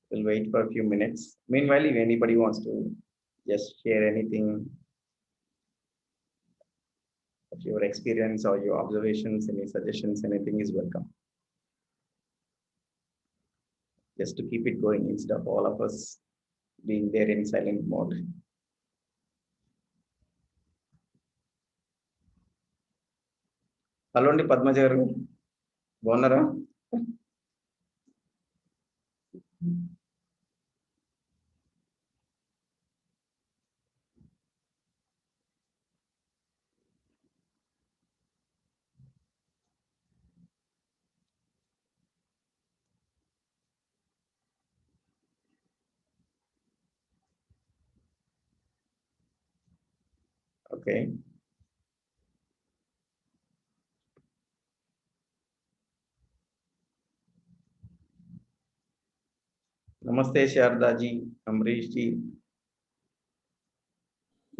We'll wait for a few minutes. Meanwhile, if anybody wants to just share anything of your experience or your observations, any suggestions, anything is welcome. Just to keep it going instead of all of us being there in silent mode. Hello అండి పద్మజ గారు, బాగున్నారా? Okay. Namaste Sharda ji, Amrish ji.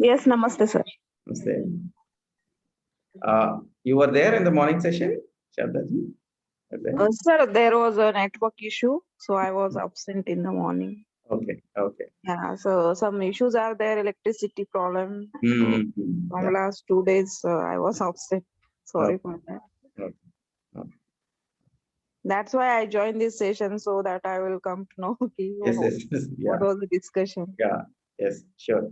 Yes, namaste, sir. Namaste. You were there in the morning session, Sharda ji? Sir, there was a network issue, so I was absent in the morning. Okay, okay. Yeah, so some issues are there, electricity problem. From Yeah. last 2 days, I was absent. Sorry for that. Okay. That's why I joined this session, so that I will come to know Yes, yes, yeah. what was the discussion. Yeah, yes, sure.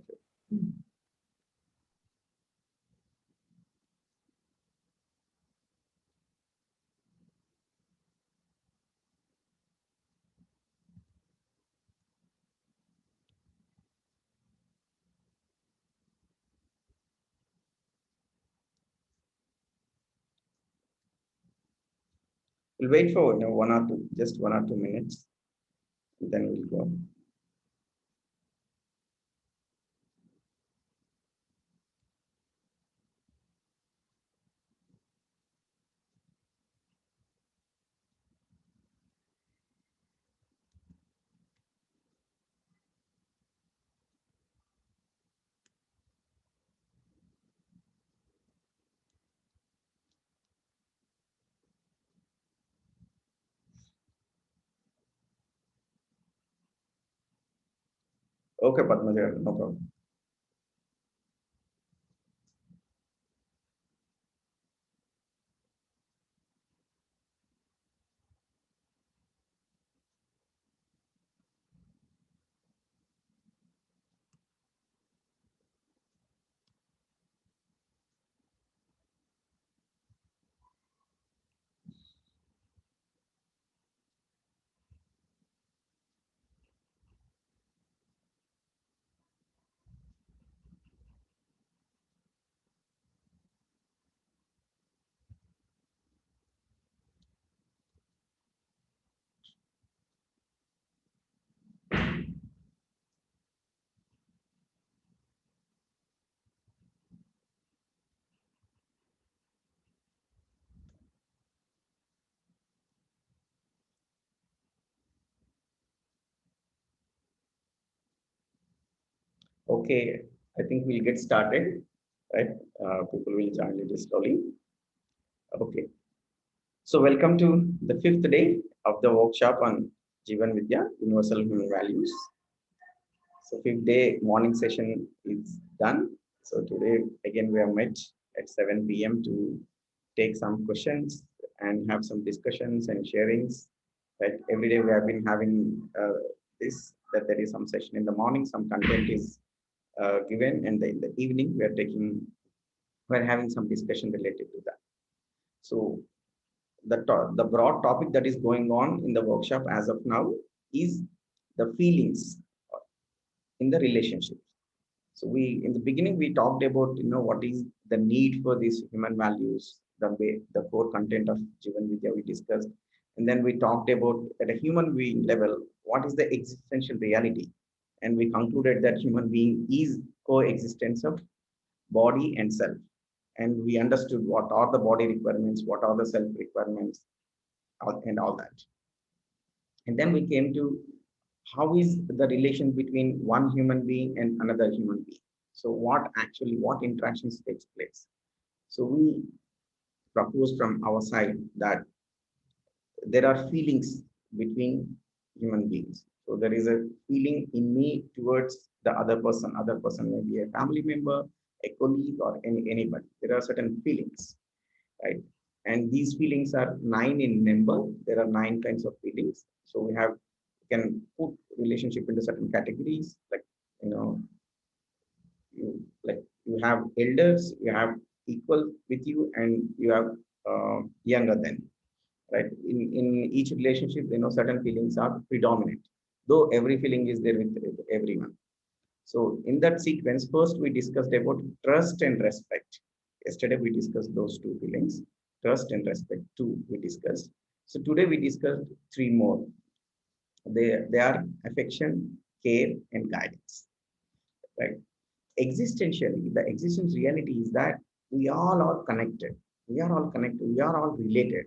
We'll wait for 1 or 2, just 1 or 2 minutes, then we'll go. Okay, Padmaja, no problem. Okay, I think we'll get started, right? People will join it slowly. Okay. So welcome to the 5th day of the workshop on Jivan Vidya, Universal Human Values. So 5th day morning session is done. So today again we are met at 7 p.m. to take some questions and have some discussions and sharings. Right? Every day we have been having this, that there is some session in the morning, some content is given, and in the evening we're having some discussion related to that. So the broad topic that is going on in the workshop as of now is the feelings in the relationship. So in the beginning we talked about what is the need for these human values, the core content of Jivan Vidya we discussed, and then we talked about at a human being level what is the existential reality, and we concluded that human being is coexistence of body and self, and we understood what are the body requirements, what are the self requirements, and all that. And then we came to how is the relation between one human being and another human being. So what interactions takes place. So we propose from our side that there are feelings between human beings. So there is a feeling in me towards the other person. Other person may be a family member, a colleague, or anybody. There are certain feelings, right? And these feelings are nine in number. There are nine kinds of feelings. So we can put relationship into certain categories, like you know, you have elders, you have equal with you, and you have younger than, right? In each relationship, certain feelings are predominant, though every feeling is there with everyone. So in that sequence, first we discussed about trust and respect. Yesterday we discussed those two feelings, trust and respect. Two we discussed. So today we discussed three more. They are affection, care, and guidance, right? Existentially, the existence reality is that we all are connected. We are all connected. We are all related.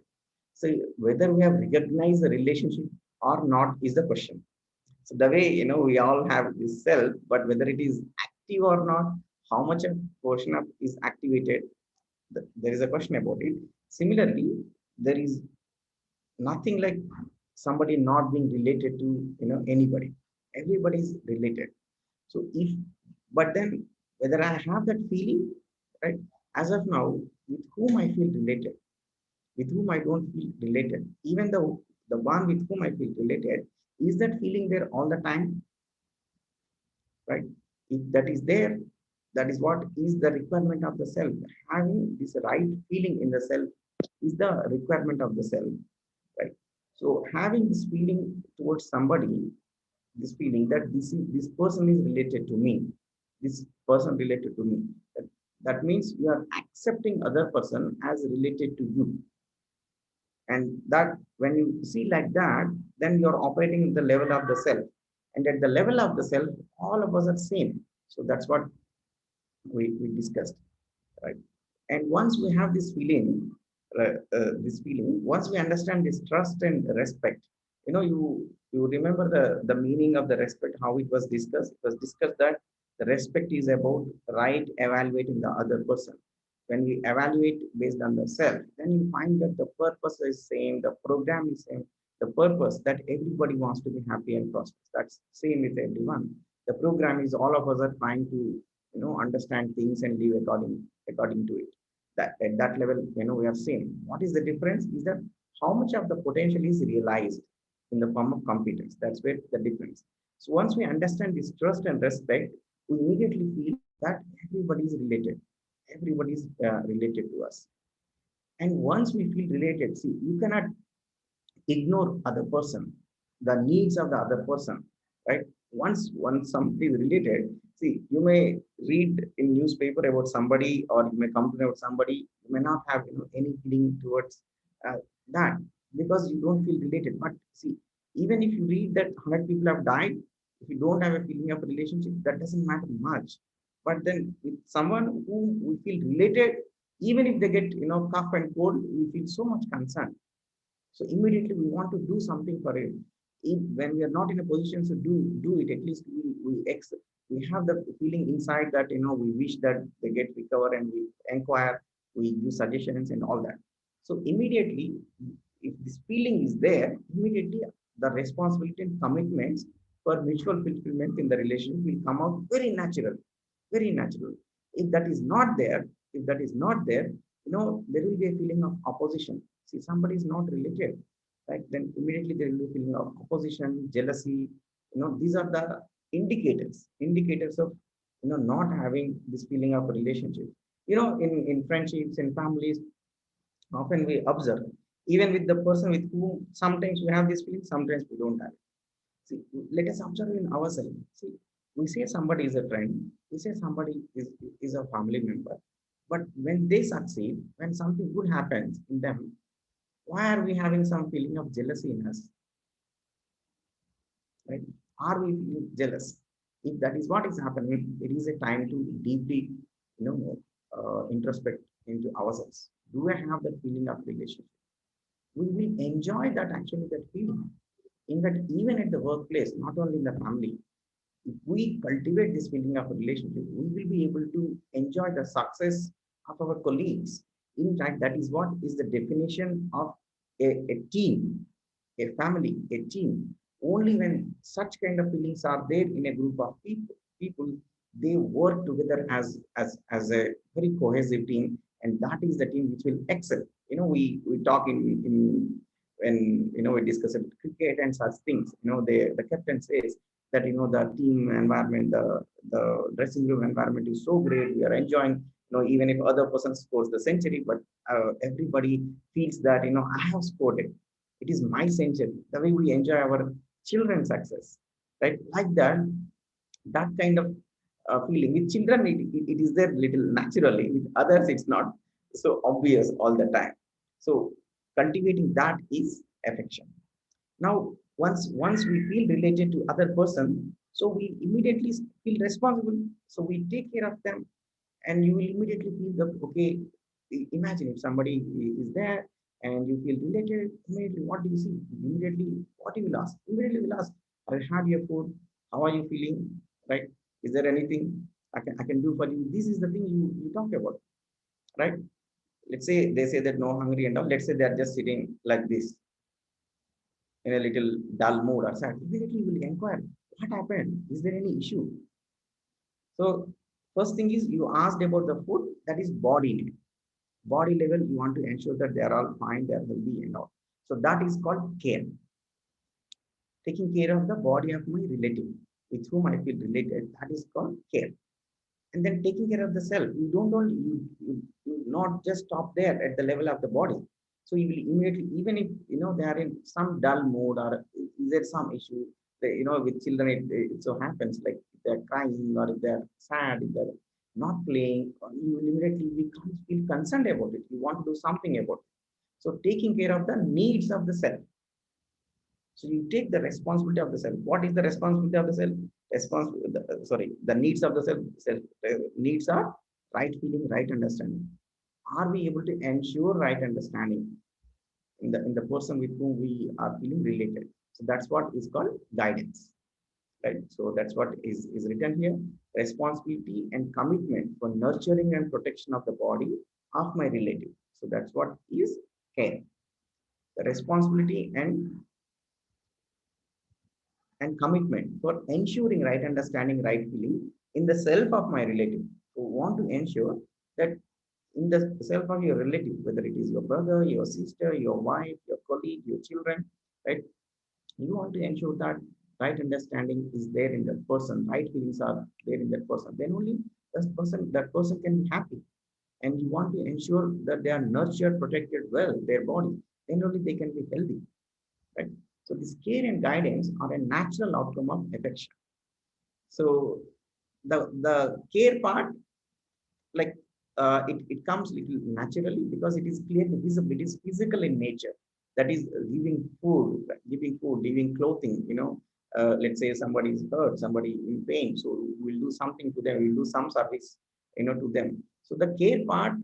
So whether we have recognized the relationship or not is the question. So the way, we all have this self, but whether it is active or not, how much a portion of is activated, there is a question about it. Similarly, there is nothing like somebody not being related to, anybody. Everybody is related. So if, but then whether I have that feeling, right? As of now, with whom I feel related, with whom I don't feel related, even though the one with whom I feel related, is that feeling there all the time, right? If that is there, that is what is the requirement of the self. Having this right feeling in the self is the requirement of the self, right? So having this feeling towards somebody, this feeling that this person is related to me, this person related to me, that means you are accepting other person as related to you. And that when you see like that, then you're operating in the level of the self. And at the level of the self, all of us are same. So that's what we discussed, right? And once we have this feeling, once we understand this trust and respect, you remember the meaning of the respect, how it was discussed. It was discussed that the respect is about right evaluating the other person. When we evaluate based on the self, then you find that the purpose is same, the program is same, the purpose that everybody wants to be happy and prosperous. That's same with everyone. The program is all of us are trying to understand things and live according to it. That at that level, we are same. What is the difference is that how much of the potential is realized in the form of competence. That's where the difference. So once we understand this trust and respect, we immediately feel that everybody is related. Everybody is related to us. And once we feel related, see, you cannot ignore other person, the needs of the other person, right? Once somebody is related, see, you may read in newspaper about somebody, or you may complain about somebody, you may not have any feeling towards that, because you don't feel related. But see, even if you read that 100 people have died, if you don't have a feeling of relationship, that doesn't matter much. But then with someone who we feel related, even if they get cough and cold, we feel so much concern. So immediately we want to do something for it. When we are not in a position to do it, at least we have the feeling inside that we wish that they get recover, and we inquire, we give suggestions and all that. So immediately, if this feeling is there, immediately the responsibility and commitments for mutual fulfillment in the relationship will come out very natural, very natural. If that is not there, if that is not there, there will be a feeling of opposition. See, somebody is not related, right? Then immediately there will be a feeling of opposition, jealousy. These are the indicators of not having this feeling of relationship. In friendships and families, often we observe, even with the person with whom sometimes we have this feeling, sometimes we don't have it. See, let us observe in ourselves. See, we say somebody is a friend, we say somebody is a family member, but when they succeed, when something good happens in them, why are we having some feeling of jealousy in us, right? Are we feeling jealous? If that is what is happening, it is a time to deeply, introspect into ourselves. Do I have that feeling of relationship? We will enjoy that actually, that feeling. In fact, even at the workplace, not only in the family, if we cultivate this feeling of a relationship, we will be able to enjoy the success of our colleagues. In fact, that is what is the definition of a team, a family, a team. Only when such kind of feelings are there in a group of people, they work together as a very cohesive team, and that is the team which will excel. We talk in when we discuss about cricket and such things. The captain says that the team environment, the dressing room environment is so great, we are enjoying. Even if other person scores the century, but everybody feels that I have scored it. It is my century. The way we enjoy our children's success, right? Like that, that kind of feeling with children, it is there little naturally. With others, it's not so obvious all the time. So cultivating that is affection. Now, once we feel related to other person, so we immediately feel responsible. So we take care of them, and you will immediately feel that, okay, imagine if somebody is there and you feel related. Immediately, what do you see? Immediately, what you will ask? Immediately will ask, I had your food, how are you feeling, right? Is there anything I can do for you? This is the thing you talk about, right? Let's say they say that no hungry and all. Let's say they are just sitting like this in a little dull mood or sad. Immediately you will inquire, what happened? Is there any issue? So first thing is, you asked about the food, that is body level. Body level, you want to ensure that they are all fine, they are healthy and all. So that is called care. Taking care of the body of my relative with whom I feel related, that is called care. And then taking care of the self. You don't only you not just stop there at the level of the body. So you will immediately, even if they are in some dull mood, or is there some issue, with children, it so happens, like if they're crying or if they're sad, if they're not playing, you will immediately feel concerned about it. You want to do something about it. So taking care of the needs of the self. So you take the responsibility of the self. What is the responsibility of the self? The needs of the self. Needs are right feeling, right understanding. Are we able to ensure right understanding in the person with whom we are feeling related? So that's what is called guidance, right? So that's what is written here. Responsibility and commitment for nurturing and protection of the body of my relative. So that's what is care. The responsibility and commitment for ensuring right understanding, right feeling in the self of my relative. So want to ensure that in the self of your relative, whether it is your brother, your sister, your wife, your colleague, your children, right? You want to ensure that right understanding is there in that person, right feelings are there in that person. Then only that person can be happy. And you want to ensure that they are nurtured, protected well, their body. Then only they can be healthy, right? So this care and guidance are a natural outcome of affection. So the care part, like it comes little naturally because it is clearly visible. It is physical in nature. That is giving food, giving clothing. Let's say somebody is hurt, somebody in pain. So we'll do something to them. We'll do some service, to them. So the care part,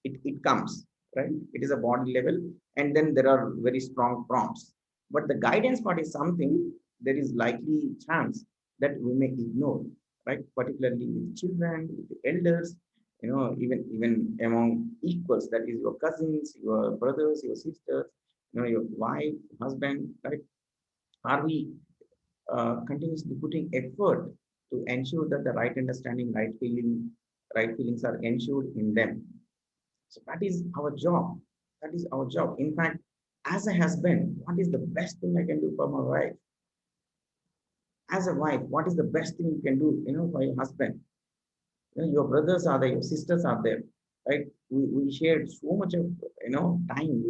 it comes, right? It is a body level, and then there are very strong prompts. But the guidance part is something there is likely chance that we may ignore, right? Particularly with children, with the elders, even among equals, that is your cousins, your brothers, your sisters, your wife, husband, right? Are we continuously putting effort to ensure that the right understanding, right feelings are ensured in them? So that is our job. That is our job. In fact, as a husband, what is the best thing I can do for my wife? As a wife, what is the best thing you can do, for your husband? Your brothers are there, your sisters are there, right? We shared so much of time.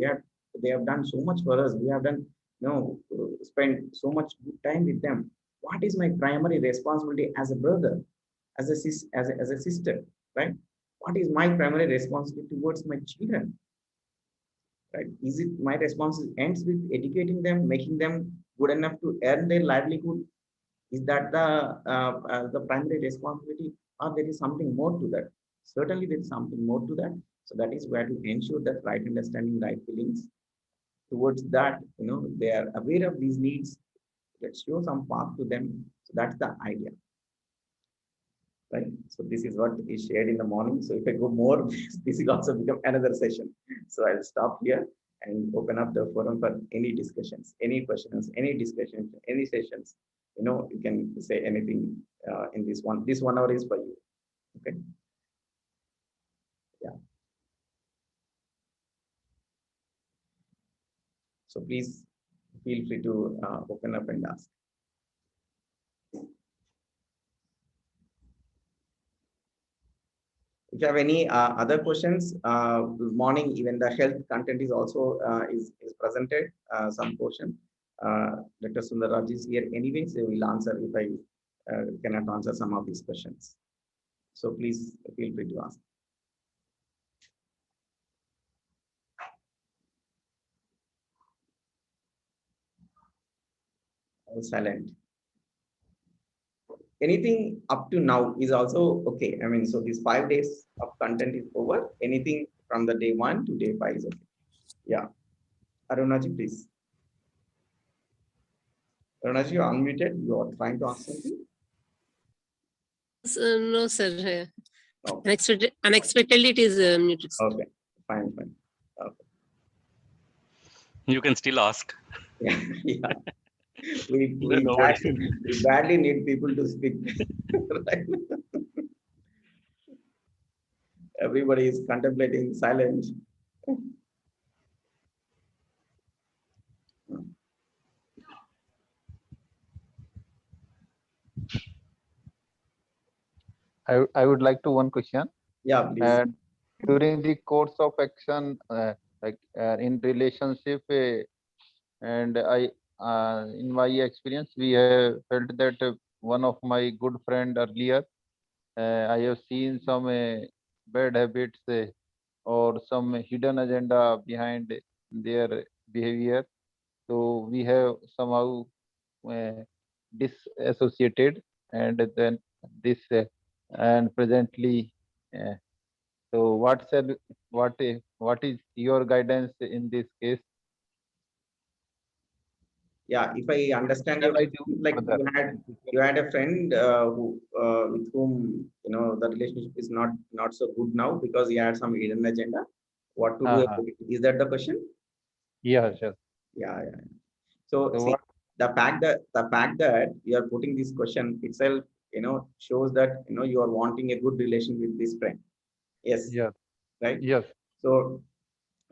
They have done so much for us. We have done, spent so much good time with them. What is my primary responsibility as a brother, as a sister, right? What is my primary responsibility towards my children? Right? Is it my responsibility ends with educating them, making them good enough to earn their livelihood? Is that the primary responsibility, or there is something more to that? Certainly, there is something more to that. So that is where to ensure that right understanding, right feelings towards that. They are aware of these needs. Let's show some path to them. So that's the idea, right? So this is what is shared in the morning. So if I go more, this will also become another session. So I'll stop here. and open up the forum for any discussions, any questions, any discussions, any sessions. You can say anything in this one. This 1 hour is for you. Okay. Yeah. So please feel free to open up and ask. If you have any other questions, this morning even the health content is also is presented some portion. Dr. Sundaraj is here anyways, so we will answer if I cannot answer some of these questions. So please feel free to ask. All silent. Anything up to now is also okay. I mean, so these 5 days of content is over. Anything from the day 1 to day 5 is okay. Yeah. Arunaji, please. Arunaji, you are unmuted. You are trying to ask something? No, sir. Okay. Unexpectedly, it is muted. Okay. Fine. Okay. You can still ask. Yeah. Yeah. We Nobody. badly need people to speak. Right? Everybody is contemplating silent. I would like to one question. Yeah, please. And during the course of action, in relationship, and in my experience, we have felt that one of my good friend earlier, I have seen some bad habits or some hidden agenda behind their behavior. So we have somehow disassociated, and then this and presently. So what is your guidance in this case? Yeah, if I understand your Shall I do like further? you had a friend who with whom the relationship is not so good now because he had some hidden agenda. What to do about it? Is that the question? Yeah, sure. Yeah. So So see, what? the fact that you are putting this question itself, shows that you are wanting a good relation with this friend. Yes. Yes. Right. Yes. So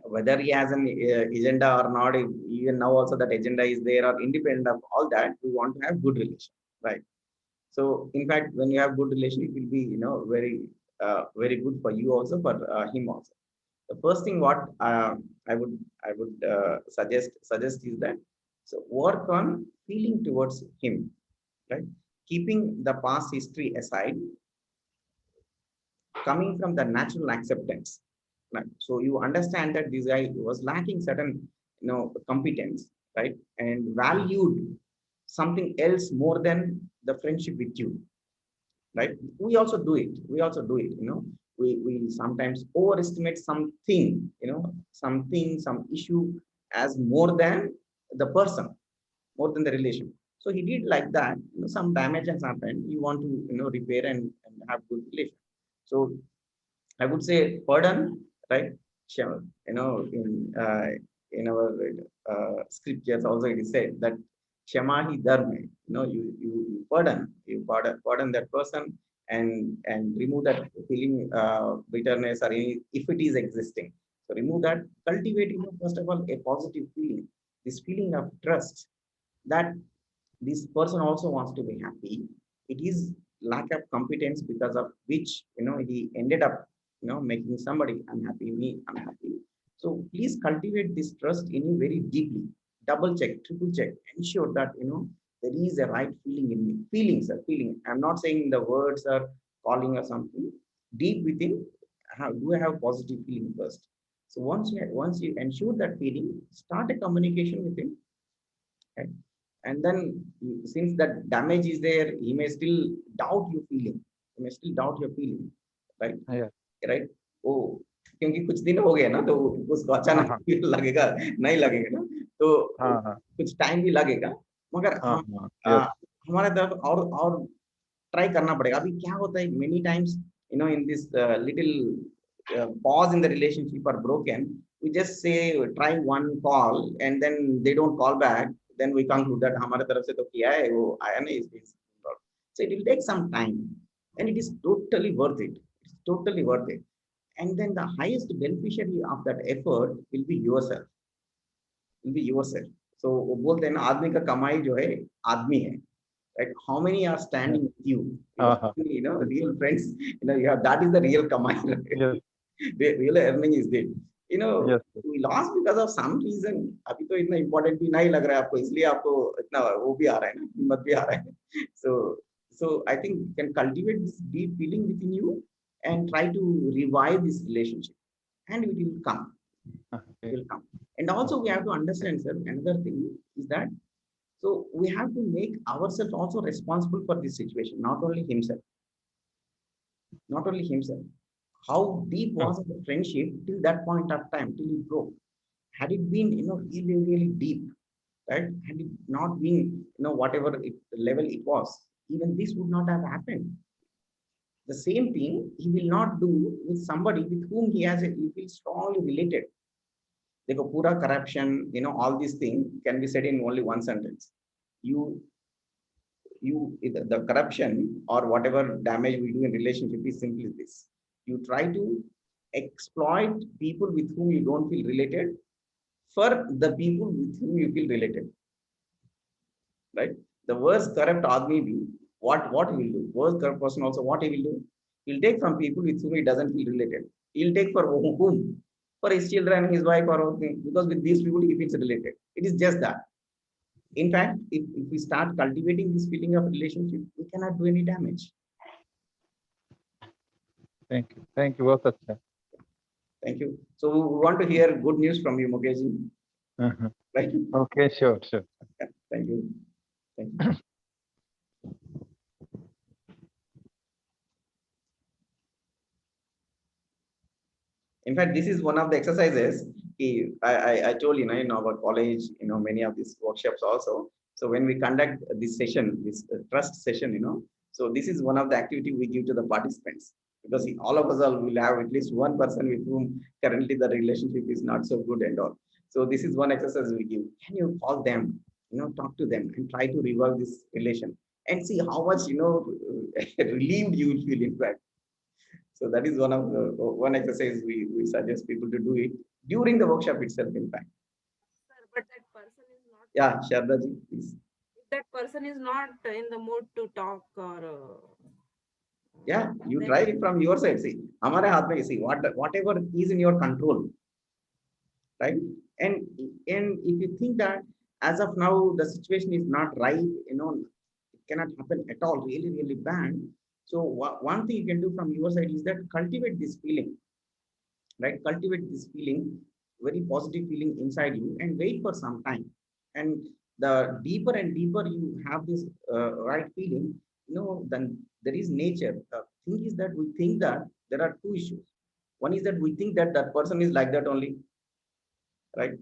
whether he has an agenda or not, even now also that agenda is there or independent of all that, we want to have good relation, right? So in fact, when you have good relation, it will be very good for you also, for him also. The first thing what I would suggest is that, so work on feeling towards him, right? Keeping the past history aside, coming from the natural acceptance. Right. So you understand that this guy was lacking certain, competence, right? And valued something else more than the friendship with you, right? We also do it. We sometimes overestimate something, some issue as more than the person, more than the relation. So he did like that. Some damage has happened. You want to, repair and have good relation. So I would say pardon, right? Sure. In our scriptures also it is said that Shamahi Dharma. You pardon that person and remove that feeling bitterness or any if it is existing. So remove that. Cultivate, first of all, a positive feeling. This feeling of trust that this person also wants to be happy. It is lack of competence because of which he ended up making somebody unhappy, me unhappy. So please cultivate this trust in you very deeply. Double check, triple check, ensure that there is a right feeling in me. Feelings are feeling. I'm not saying the words are calling or something. Deep within, do I have positive feeling first? So once you ensure that feeling, start a communication with him. Right? And then since that damage is there, he may still doubt your feeling. He may still doubt your feeling, right? Yeah. Right. Oh, क्योंकि कुछ दिन हो गए ना तो उसको अचानक लगेगा नहीं लगेगा ना तो कुछ टाइम भी लगेगा मगर हमारे तरफ और ट्राई करना पड़ेगा अभी क्या होता है many times in this little pause in the relationship or broken we just say try one call and then they don't call back, then we conclude that हमारे तरफ से तो किया है वो आया नहीं is being involved. So it will take some time and it is totally worth it. It's totally worth it. And then the highest beneficiary of that effort will be yourself. Will be yourself. So वो बोलते हैं ना आदमी का कमाई जो है आदमी है. Right? How many are standing with you? You know, real friends. You know, yeah, that is the real kamai. Right? Yes. The real earning is there. You know, Yes. we lost because of some reason. अभी तो इतना important भी नहीं लग रहा है आपको, इसलिए आपको इतना वो भी आ रहा है ना, हिम्मत भी आ रहा है. So I think you can cultivate this deep feeling within you and try to revive this relationship, and it will come. It will come. And also we have to understand, sir, another thing is that so we have to make ourselves also responsible for this situation, not only himself. Not only himself. How deep was the friendship till that point of time, till it broke? Had it been, you know, really, really deep, right? Had it not been, you know, whatever level it was, even this would not have happened. The same thing he will not do with somebody with whom he feels strongly related. देखो पूरा corruption, you know, all these things can be said in only one sentence. The corruption or whatever damage we do in relationship is simply this. You try to exploit people with whom you don't feel related for the people with whom you feel related. Right? The worst corrupt admi be, what he will do? Worst corrupt person also, what he will do? He'll take from people with whom he doesn't feel related. He'll take for whom? For his children, his wife, or anything, because with these people he feels related. It is just that. In fact, if we start cultivating this feeling of relationship, we cannot do any damage. Thank you. Thank you. बहुत अच्छा. Thank you. So we want to hear good news from you, Mukesh. Right? Okay, sure. Yeah, thank you. Thank you. In fact, this is one of the exercises. I told you, you know about college, you know, many of these workshops also. So when we conduct this session, this trust session, you know, so this is one of the activity we give to the participants, because all of us will have at least one person with whom currently the relationship is not so good and all. So this is one exercise we give. Can you call them, you know, talk to them and try to revive this relation and see how much, you know, relieved you will feel, in fact. So that is one of the one exercise we suggest people to do it during the workshop itself, in fact. Sir, but that person is not. Yeah, Shardaji, please. If that person is not in the mood to talk or. Yeah, you try it from your side. See, हमारे हाथ में see whatever is in your control, right? And if you think that as of now the situation is not right, you know, it cannot happen at all, really, really bad. So one thing you can do from your side is that cultivate this feeling, right? Cultivate this feeling, very positive feeling inside you, and wait for some time. And the deeper and deeper you have this right feeling, you know, then there is nature. The thing is that we think that there are two issues. One is that we think that that person is like that only, right?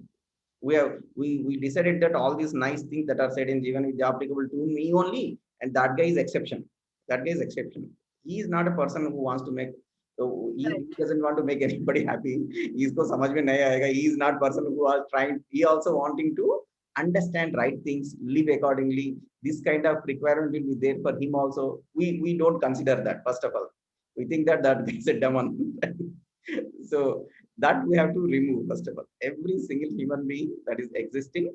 We decided that all these nice things that are said in Jivan Vidya applicable to me only, and that guy is exception. That guy is exception. He is not a person who wants to make. So he doesn't want to make anybody happy. Isko samajh mein nahi aayega. He is not person who are trying. He also wanting to understand right things, live accordingly. This kind of requirement will be there for him also. We don't consider that, first of all. We think that is a demon. So that we have to remove, first of all. Every single human being that is existing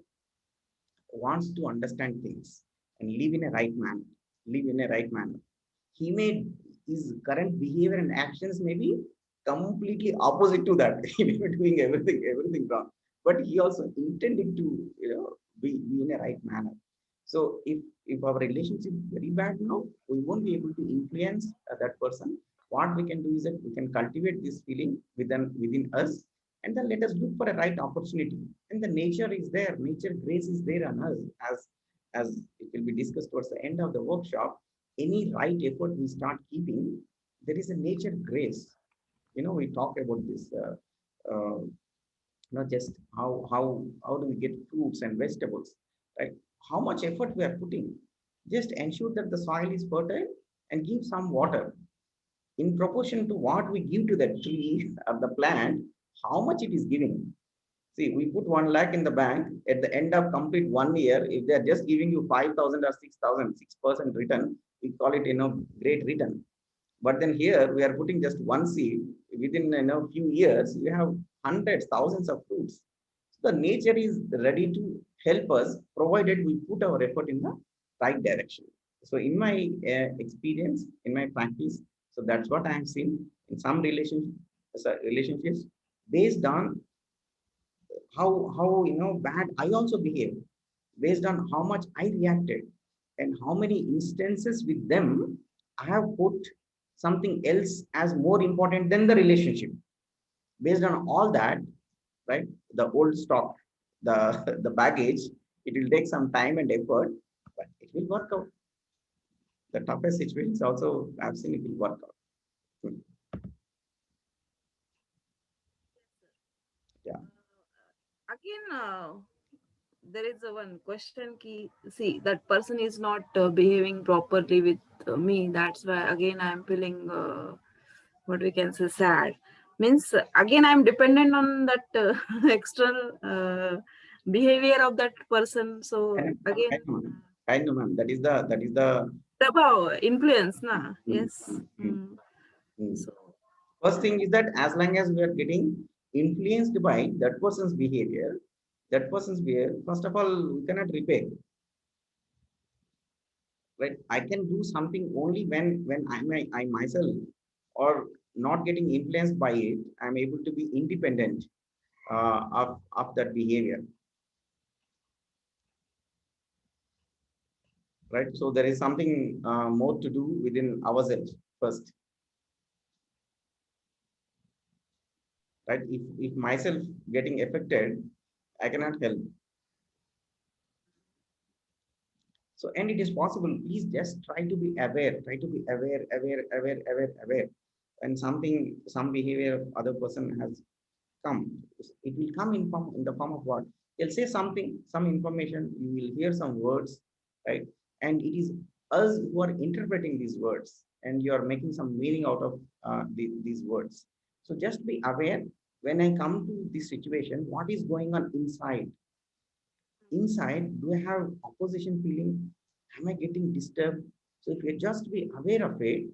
wants to understand things and live in a right manner. Live in a right manner. He may, his current behavior and actions may be completely opposite to that. He may be doing everything wrong. But he also intended to, you know, be in a right manner. So if our relationship is very bad now, we won't be able to influence that person. What we can do is that we can cultivate this feeling within us, and then let us look for a right opportunity. And the nature is there, nature grace is there on us, as it will be discussed towards the end of the workshop. Any right effort we start keeping, there is a nature grace. You know, we talk about this. Not just how do we get fruits and vegetables, right? How much effort we are putting. Just ensure that the soil is fertile and give some water. In proportion to what we give to the tree or the plant, how much it is giving. See, we put 1 lakh in the bank. At the end of complete 1 year, if they are just giving you 5,000 or 6,000, 6% return, we call it, great return. But then here we are putting just one seed. Within few years, we have hundreds, thousands of fruits. So the nature is ready to help us, provided we put our effort in the right direction. So in my experience, in my practice, so that's what I have seen in some relationships, based on how bad I also behave, based on how much I reacted, and how many instances with them I have put something else as more important than the relationship. Based on all that, right? The old stock, the the baggage, it will take some time and effort, but it will work out. The toughest situations also I've seen it will work out. Hmm. Yeah. Again, there is one question key. See, that person is not behaving properly with me. That's why again I am feeling what we can say sad. Means again I'm dependent on that external behavior of that person. So again, I know, ma'am. That is the prabhav, influence, na? mm, Yes. mm, mm, mm. So First thing is that as long as we are getting influenced by that person's behavior, first of all, we cannot repay, right? I can do something only when I myself or not getting influenced by it, I'm able to be independent of that behavior, right? So there is something more to do within ourselves first, right? If myself getting affected, I cannot help. So, and it is possible. Please just try to be aware. Try to be aware. And some behavior of other person has come. It will come in the form of what? They'll say something, some information. You will hear some words, right? And it is us who are interpreting these words, and you are making some meaning out of these words. So just be aware when I come to this situation, what is going on inside. Inside, do I have opposition feeling? Am I getting disturbed? So if you just be aware of it,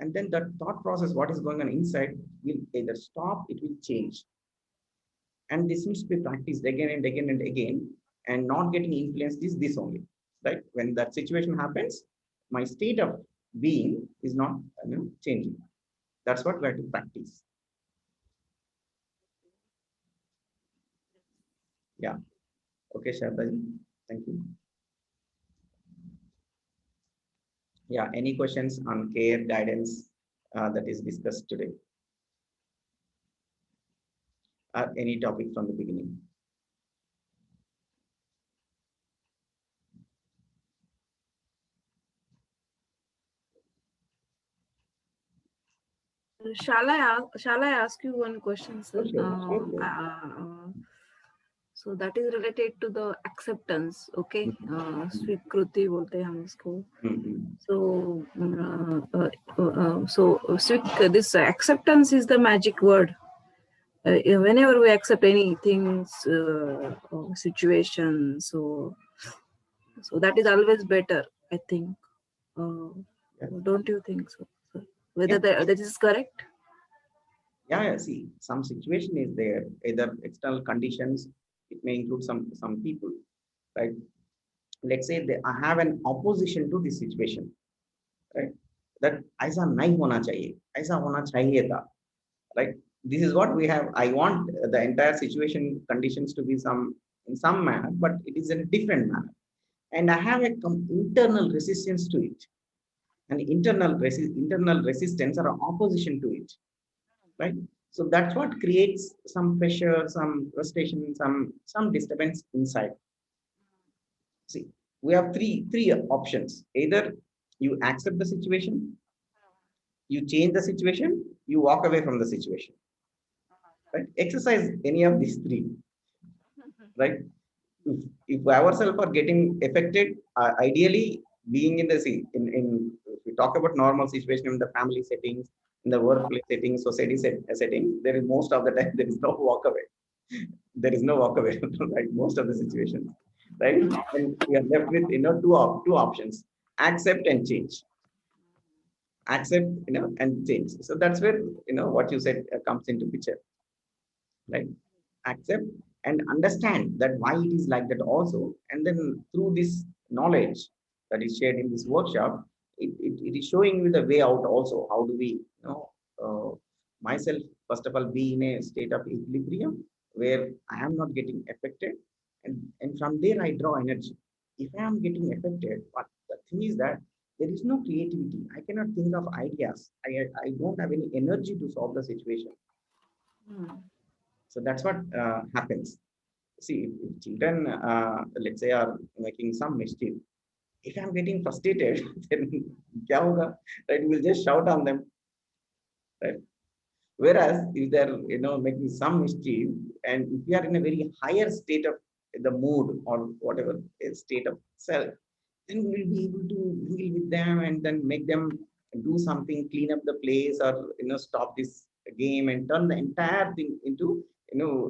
and then the thought process, what is going on inside, will either stop, it will change. And this needs to be practiced again and again and again, and not getting influenced is this only, right? When that situation happens, my state of being is not changing. That's what we have to practice. Yeah. Okay, Shardaji. Thank you. Yeah, any questions on care guidance that is discussed today? Or any topic from the beginning? shall I ask you one question, sir? Sure. So that is related to the acceptance. Okay, स्वीकृति बोलते हैं हम इसको. So this acceptance is the magic word. Whenever we accept anything, situation, so that is always better, I think. Don't you think so? Whether that is correct? Yeah, see, some situation is there, either external conditions, it may include some people, right? Let's say I have an opposition to this situation, right? That ऐसा नहीं होना चाहिए, ऐसा होना चाहिए था, right? This is what we have. I want the entire situation conditions to be in some manner, but it is in a different manner, and I have a internal resistance to it, an internal resistance or opposition to it, right? So that's what creates some pressure, some frustration, some disturbance inside. See, we have three options. Either you accept the situation, you change the situation, you walk away from the situation. Right? Exercise any of these three. Right? If ourselves are getting affected, ideally being in the if we talk about normal situation in the family settings, in the workplace setting, society setting, there is most of the time there is no walk away. There is no walk away, right? Most of the situations, right? And we are left with two options: accept and change. Accept, and change. So that's where what you said comes into picture, right? Accept and understand that why it is like that also, and then through this knowledge that is shared in this workshop, it is showing you the way out also. How do we myself first of all be in a state of equilibrium where I am not getting affected, and from there I draw energy. If I am getting affected, but the thing is that there is no creativity. I cannot think of ideas. I don't have any energy to solve the situation. So that's what happens. See, if children, let's say, are making some mischief, if I'm getting frustrated, then kya hoga? Right? We'll just shout on them, right? Whereas if they're, making some mischief, and if we are in a very higher state of the mood or whatever state of self, then we'll be able to deal with them and then make them do something, clean up the place, or stop this game and turn the entire thing into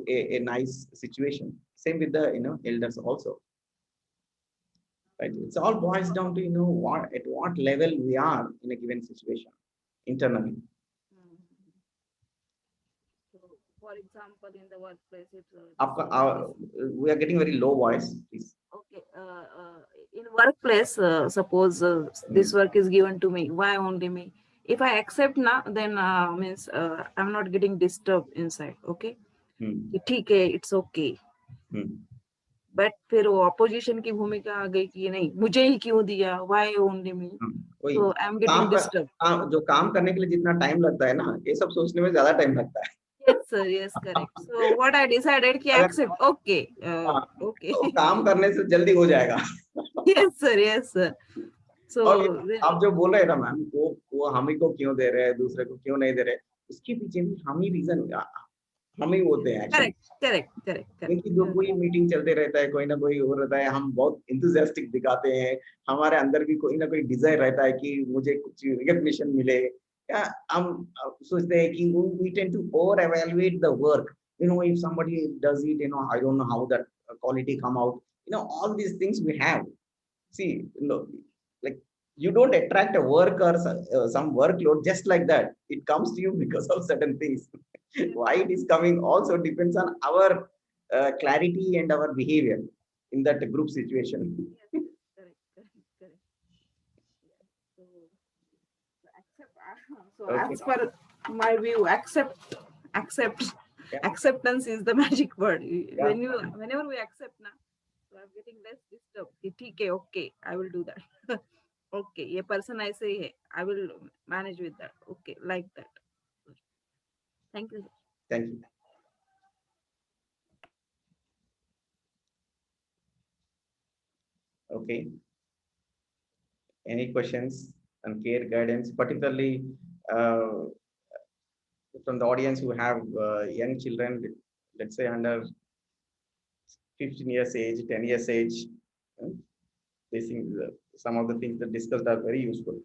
a nice situation. Same with the elders also, right? It's all boils down to what level we are in a given situation internally. So, for example, in the workplace, it's We are getting very low voice, please. okay. In workplace, suppose this work is given to me. Why only me? If I accept now, then means I'm not getting disturbed inside. Okay, ठीक है, it's okay. But फिर वो opposition की भूमिका आ गई कि नहीं मुझे ही क्यों दिया, why only me, so I am getting disturb. जो काम करने के लिए जितना टाइम लगता है ना, ये सब सोचने में ज्यादा टाइम लगता है। Yes sir, yes correct. So what I decided कि एक्सेप्ट, ओके ओके, काम करने से जल्दी हो जाएगा। Yes sir, yes sir. So आप जो बोल रहे हैं ना मैम, वो हम ही को क्यों दे रहे हैं, दूसरे को क्यों नहीं दे रहे, उसके पीछे भी हम ही रीजन, हम ही होते हैं। क्योंकि जो कोई मीटिंग चलते रहता है, कोई ना कोई हो रहता है, हम बहुत इंथुजियास्टिक दिखाते हैं, हमारे अंदर भी कोई ना कोई डिजायर रहता है कि मुझे कुछ रिकॉग्निशन मिले, या हम सोचते हैं कि we tend to over evaluate the work. If somebody does it, I don't know how that quality come out. All these things we have. See, like you don't attract a work or some workload just like that. It comes to you because of certain things. Why it is coming also depends on our clarity and our behavior in that group situation. correct. So okay. As per my view, accept. Yeah. Acceptance is the magic word. Yeah. Whenever we accept now, so I'm getting less disturbed. Okay, okay, I will do that. Okay, ये person I say है, I will manage with that. Okay, like that. Thank you. Thank you. Okay. Any questions on care guidance, particularly from the audience who have young children, let's say under 15 years age, 10 years age? They think some of the things that discussed are very useful.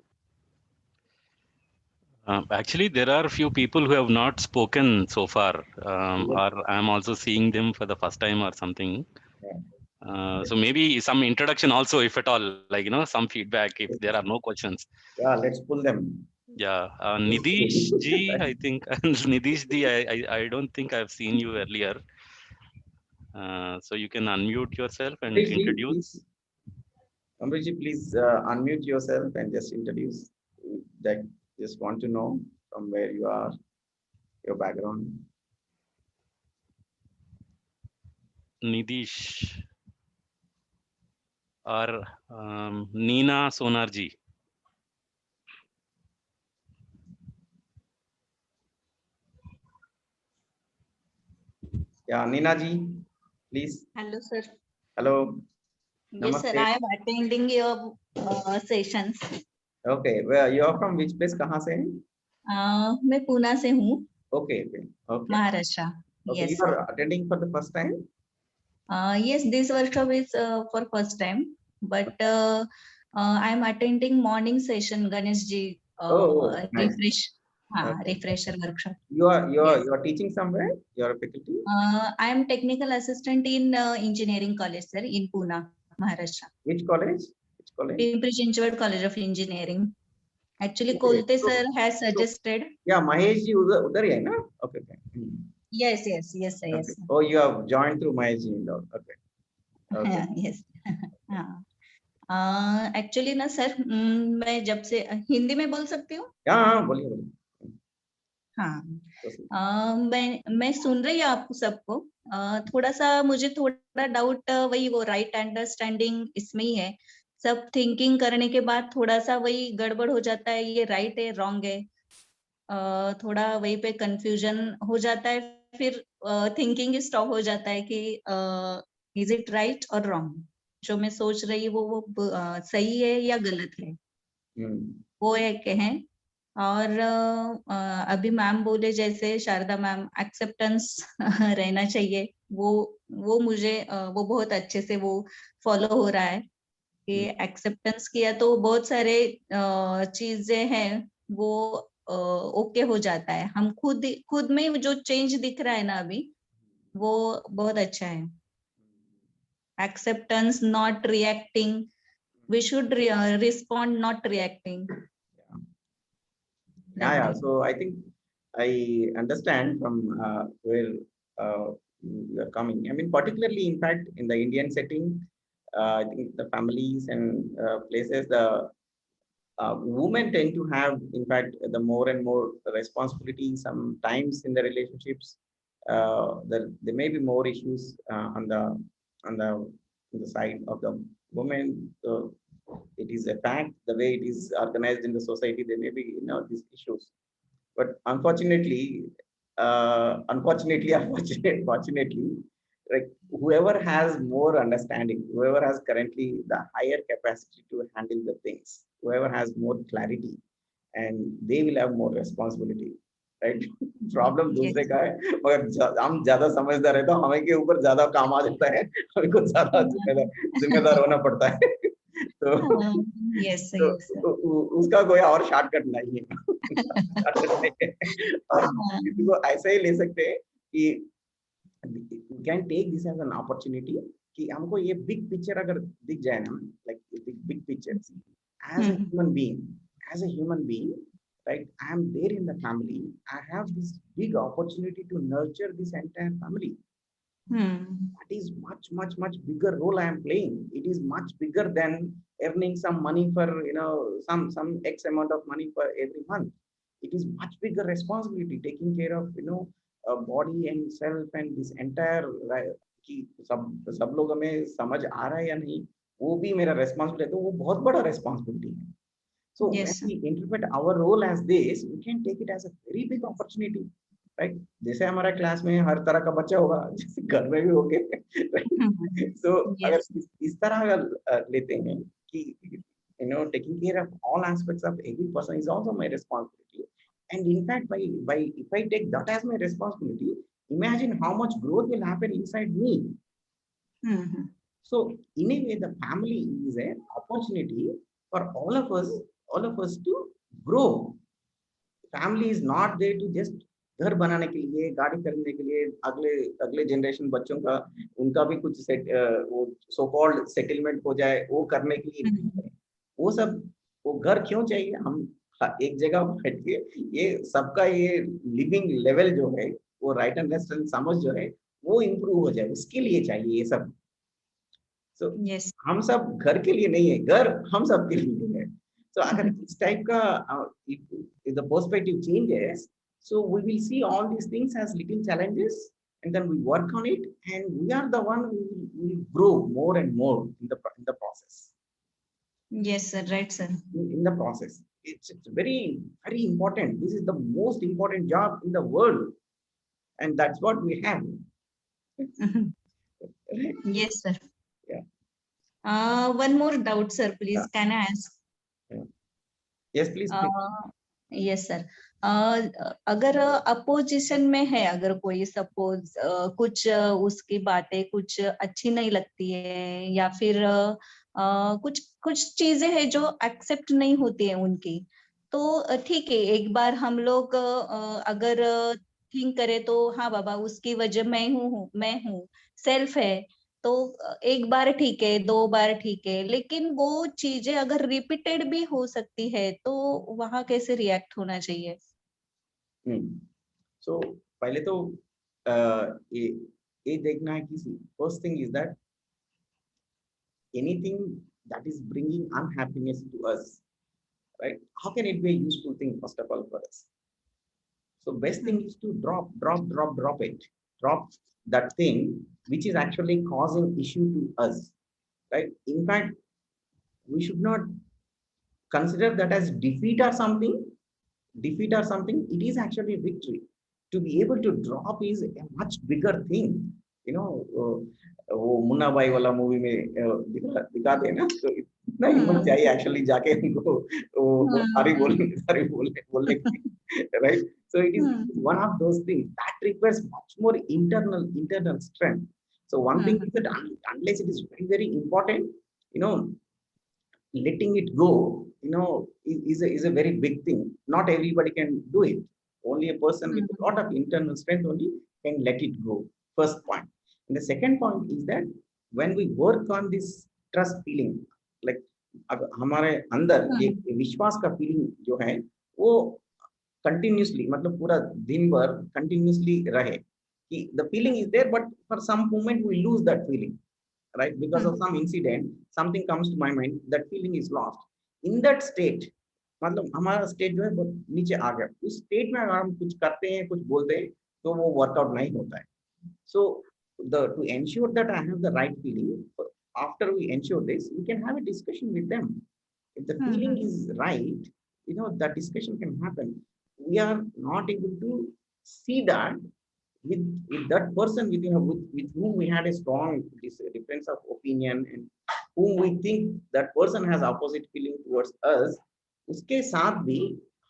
Actually, there are a few people who have not spoken so far, or I'm also seeing them for the first time or something. Yeah. So maybe some introduction also, if at all, like, some feedback, if there are no questions. Yeah, let's pull them. Yeah, Nidish ji, I think, Nidish ji, I don't think I've seen you earlier. So you can unmute yourself and introduce. Amriji, please unmute yourself and just introduce. That just want to know from where you are, your background. Nidish or Neena Sonarji. Yeah, Neena ji, please. Hello, sir. Hello. Yes, Namaste. Sir. I am attending your sessions. Okay, where you are from? Which place? कहाँ से हैं? मैं पूना से हूँ. Okay. Maharashtra. Okay, yes. You are attending for the first time? Yes, this workshop is for first time, but I am attending morning session. Ganesh ji, nice. refresh. हाँ, Okay. refresher workshop. You Yes. are teaching somewhere? You are a faculty? I am technical assistant in engineering college, sir, in Pune, Maharashtra. Which college? Which college? Pimpri Chinchwad College of Engineering. Actually, Okay. Kolte So, sir has suggested. yeah, Mahesh ji उधर ही है ना? Okay, okay. Yes, yes, yes, sir, yes. Okay. Sir. Oh, you have joined through Mahesh ji Indore. Okay. Okay. Yes. हाँ. Actually ना sir, मैं जब से हिंदी में बोल सकती हूँ. हाँ, बोलिए बोलिए. हाँ. मैं सुन रही हूँ आपको सबको. थोड़ा सा मुझे थोड़ा डाउट वही वो राइट अंडरस्टैंडिंग इसमें ही है. सब थिंकिंग करने के बाद थोड़ा सा वही गड़बड़ हो जाता है, ये राइट है रॉन्ग है. थोड़ा वही पे कंफ्यूजन हो जाता है, फिर थिंकिंग स्टॉप हो जाता है कि इज इट राइट और रॉन्ग. जो मैं सोच रही हूँ वो सही है या गलत है, वो एक है. और अभी मैम बोले जैसे शारदा मैम, एक्सेप्टेंस रहना चाहिए. वो मुझे वो बहुत अच्छे से वो फॉलो हो रहा है कि एक्सेप्टेंस किया तो बहुत सारे चीजें हैं वो ओके हो जाता है. हम खुद में जो चेंज दिख रहा है ना अभी, वो बहुत अच्छा है. acceptance, not reacting. We should respond, not reacting. Yeah. So I think I understand from where you are coming. I mean, particularly, in fact, in the Indian setting, I think the families and places, the women tend to have, in fact, the more and more responsibility. Sometimes in the relationships, there may be more issues on the side of the woman. It is a fact. The way it is organized in the society, there may be these issues. But unfortunately, fortunately, like whoever has more understanding, whoever has currently the higher capacity to handle the things, whoever has more clarity, and they will have more responsibility, right? Problem दूसरे का है, मगर हम ज्यादा समझदार है तो हमें के ऊपर ज्यादा काम आ जाता है, हमें कुछ ज्यादा जिम्मेदार होना पड़ता है. तो उसका कोई और शॉर्टकट नहीं है. और किसी को ऐसा ही ले सकते हैं कि we can take this as an opportunity कि हमको ये big picture अगर दिख जाए ना, like big picture, as a human being, right? I am there in the family. I have this big opportunity to nurture this entire family. That is much bigger role I am playing. It is much bigger than earning some money for some X amount of money for every month. It is much bigger responsibility taking care of body and self and this entire कि सब लोग हमें समझ आ रहा है या नहीं, वो भी मेरा responsibility है, तो वो बहुत बड़ा responsibility है. So when we interpret our role as this, we can take it as a very big opportunity, right? जैसे हमारा क्लास में हर तरह का बच्चा होगा, जैसे घर में भी होंगे, right? So अगर इस तरह अगर लेते हैं कि taking care of all aspects of every person is also my responsibility. And in fact, if I take that as my responsibility, imagine how much growth will happen inside me. So in a way, the family is an opportunity for all of us to grow. Family is not there to just घर बनाने के लिए, गाड़ी करने के लिए, अगले generation बच्चों का उनका भी कुछ वो सो कॉल्ड सेटलमेंट हो जाए, वो करने के लिए वो सब, वो घर क्यों चाहिए? हम एक जगह बैठ के ये सबका ये लिविंग लेवल जो है, वो राइट अंडरस्टैंडिंग समझ जो है वो इम्प्रूव हो जाए, उसके लिए चाहिए ये सब. So, हम सब घर के लिए नहीं है, घर हम सब के लिए है. So अगर इस टाइप का if the perspective changes, so we will see all these things as little challenges and then we work on it and we are the one who will grow more and more in the process. Yes, sir. Right, sir. In the process, it's very important. This is the most important job in the world, and that's what we have. Right? Yes, sir. Yeah. One more doubt, sir. Please, can I ask? Yeah. Yes, please. Yes, sir. अगर opposition में है, अगर कोई suppose कुछ उसकी बातें कुछ अच्छी नहीं लगती है या फिर कुछ चीजें हैं जो एक्सेप्ट नहीं होती है उनकी, तो ठीक है, एक बार हम लोग अगर थिंक करें तो हाँ बाबा उसकी वजह मैं हूँ, सेल्फ है, तो एक बार ठीक है, 2 बार ठीक है, लेकिन वो चीजें अगर रिपीटेड भी हो सकती है तो वहां कैसे रिएक्ट होना चाहिए? सो पहले तो ये देखना है कि first thing is that anything that is bringing unhappiness to us, right? How can it be a useful thing, first of all, for us? So best thing is to drop it. Drop that thing which is actually causing issue to us, right? In fact, we should not consider that as defeat or something. Defeat or something, it is actually a victory. To be able to drop is a much bigger thing. You know, वो मुन्ना भाई वाला movie में दिखाते हैं ना, तो इतना हिम्मत चाहिए एक्चुअली जाके उनको वो बोलने की, right? So it is one of those things that requires much more internal strength. So one thing is that unless it is very important, you know, letting it go, you know, is a very big thing. Not everybody can do it. Only a person with a lot of internal strength only can let it go. First point. And the second point is that when we work on this trust feeling, like हमारे अंदर एक विश्वास का feeling जो है वो continuously, मतलब पूरा दिन भर कंटिन्यूसली रहे, कि the feeling is there but for some moment we lose that feeling, right? Because of some incident, something comes to my mind, that feeling is lost. In that state, मतलब हमारा state जो है बहुत नीचे आ गया, उस स्टेट में अगर हम कुछ करते हैं, कुछ बोलते हैं, तो वो वर्कआउट नहीं होता है. So to ensure that I have the right feeling, after we ensure this, we can have a discussion with them. If the feeling is right, you know, that discussion can happen. We are not able to see that with that person with whom we had a strong difference of opinion and whom we think that person has opposite feeling towards us, उसके साथ भी